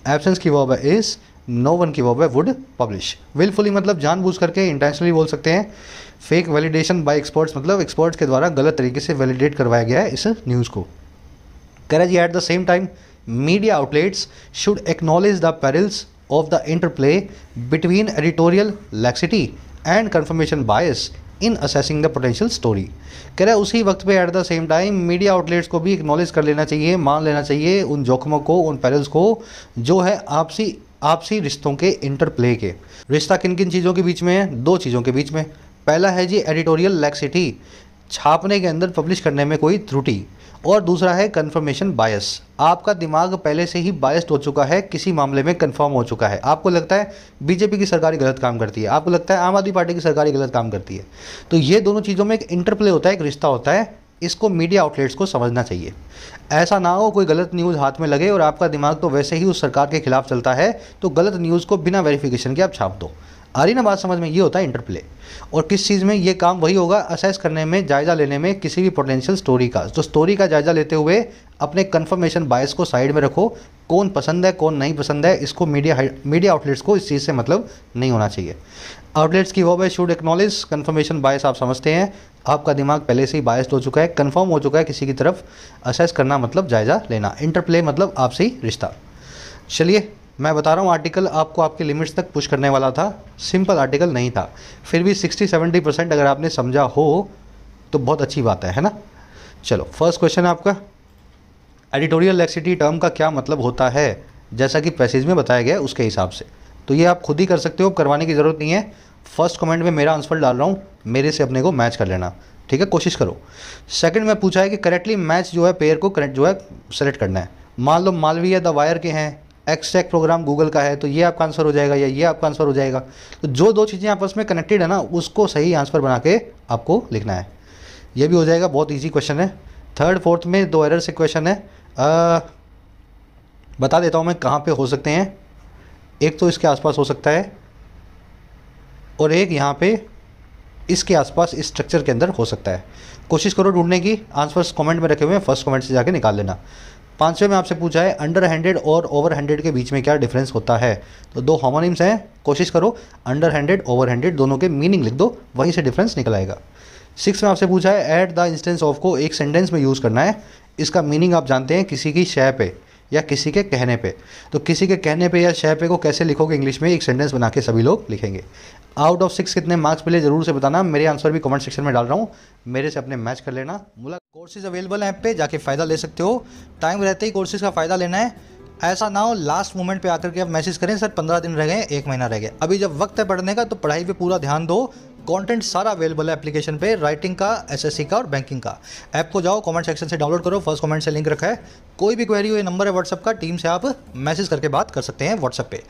एब्सेंस की वर्ब है इज, नो वन की वर्ब है वुड पब्लिश। विलफुली मतलब जानबूझ करके, इंटेंशनली बोल सकते हैं। फेक वैलिडेशन बाय एक्सपर्ट्स मतलब एक्सपर्ट्स के द्वारा गलत तरीके से वैलिडेट करवाया गया है इस न्यूज़ को। कह रहा है जी at the same time media outlets should acknowledge the perils of the interplay between editorial laxity and confirmation bias in assessing the potential story। कह रहा है उसी वक्त पे eight the same time media outlets को भी एक्नॉलेज कर लेना चाहिए, मान लेना चाहिए उन जोखमों को, उन पेरिल्स को जो है आपसी रिश्तों के इंटरप्ले के। रिश्ता किन किन चीज़ों के बीच में है? दो चीज़ों के बीच में। पहला है जी एडिटोरियल लैक्सिटी, छापने के अंदर पब्लिश करने में कोई त्रुटि, और दूसरा है कन्फर्मेशन बायस, आपका दिमाग पहले से ही बायस्ड हो चुका है, किसी मामले में कन्फर्म हो चुका है। आपको लगता है बीजेपी की सरकार गलत काम करती है, आपको लगता है आम आदमी पार्टी की सरकार गलत काम करती है। तो ये दोनों चीज़ों में एक इंटरप्ले होता है, एक रिश्ता होता है। इसको मीडिया आउटलेट्स को समझना चाहिए। ऐसा ना हो कोई गलत न्यूज़ हाथ में लगे और आपका दिमाग तो वैसे ही उस सरकार के खिलाफ चलता है, तो गलत न्यूज़ को बिना वेरिफिकेशन के आप छाप दो। आ रही ना बात समझ में? ये होता है इंटरप्ले। और किस चीज़ में ये काम वही होगा? असेस करने में, जायज़ा लेने में किसी भी पोटेंशियल स्टोरी का। तो स्टोरी का जायज़ा लेते हुए अपने कन्फर्मेशन बायस को साइड में रखो, कौन पसंद है कौन नहीं पसंद है, इसको मीडिया आउटलेट्स को इस चीज़ से मतलब नहीं होना चाहिए। आउटलेट्स की वर्ब है शुड एक्नॉलेज, कन्फर्मेशन बायस आप समझते हैं, आपका दिमाग पहले से ही बायस्ड हो चुका है, कन्फर्म हो चुका है किसी की तरफ। असेस करना मतलब जायज़ा लेना, इंटरप्ले मतलब आपसी रिश्ता। चलिए मैं बता रहा हूँ, आर्टिकल आपको आपके लिमिट्स तक पुश करने वाला था, सिंपल आर्टिकल नहीं था, फिर भी 60-70% अगर आपने समझा हो तो बहुत अच्छी बात है ना। चलो फर्स्ट क्वेश्चन है आपका, एडिटोरियल लैक्सिटी टर्म का क्या मतलब होता है, जैसा कि पैसेज में बताया गया है उसके हिसाब से। तो ये आप खुद ही कर सकते हो, करवाने की ज़रूरत नहीं है। फर्स्ट कमेंट में मेरा आंसर डाल रहा हूँ, मेरे से अपने को मैच कर लेना, ठीक है, कोशिश करो। सेकंड में पूछा है कि करेक्टली मैच जो है पेयर को करेक्ट जो है सेलेक्ट करना है। मान लो मालवीय द वायर के हैं, एक्सट्रैक्ट प्रोग्राम गूगल का है, तो ये आपका आंसर हो जाएगा या ये आपका आंसर हो जाएगा। तो जो दो चीज़ें आपस में कनेक्टेड है ना, उसको सही आंसर बना के आपको लिखना है। ये भी हो जाएगा, बहुत इजी क्वेश्चन है। थर्ड फोर्थ में दो एरर से क्वेश्चन है, बता देता हूँ मैं कहाँ पे हो सकते हैं। एक तो इसके आसपास हो सकता है और एक यहाँ पे इसके आसपास इस स्ट्रक्चर के अंदर हो सकता है। कोशिश करो ढूंढने की, आंसर्स कमेंट में रखे हुए हैं, फर्स्ट कमेंट से जाके निकाल लेना। पांचवें में आपसे पूछा है अंडर हैंडेड और ओवर हैंडेड के बीच में क्या डिफरेंस होता है। तो दो होमोनिम्स हैं, कोशिश करो अंडर हैंडेड ओवर हैंडेड दोनों के मीनिंग लिख दो, वहीं से डिफरेंस निकल आएगा। सिक्स में आपसे पूछा है एट द इंस्टेंस ऑफ को एक सेंटेंस में यूज़ करना है। इसका मीनिंग आप जानते हैं, किसी की शय पे या किसी के कहने पे। तो किसी के कहने पे या शय पे को कैसे लिखोगे इंग्लिश में, एक सेंटेंस बना के सभी लोग लिखेंगे। आउट ऑफ 6 कितने मार्क्स मिले ज़रूर से बताना, मेरे आंसर भी कमेंट सेक्शन में डाल रहा हूँ, मेरे से अपने मैच कर लेना। कोर्सेज अवेलेबल हैं ऐप पे, जाके फ़ायदा ले सकते हो। टाइम रहते ही कोर्सेज का फ़ायदा लेना है, ऐसा ना हो लास्ट मोमेंट पे आकर के आप मैसेज करें सर 15 दिन रह गए, 1 महीना रह गया। अभी जब वक्त है पढ़ने का तो पढ़ाई पे पूरा ध्यान दो। कंटेंट सारा अवेलेबल है एप्लीकेशन पे, राइटिंग का, एसएससी का और बैंकिंग का। ऐप को जाओ, कमेंट सेक्शन से डाउनलोड करो, फर्स्ट कमेंट से लिंक रखा है। कोई भी क्वेरी हो, ये नंबर है व्हाट्सएप का, टीम से आप मैसेज करके बात कर सकते हैं व्हाट्सएप पे।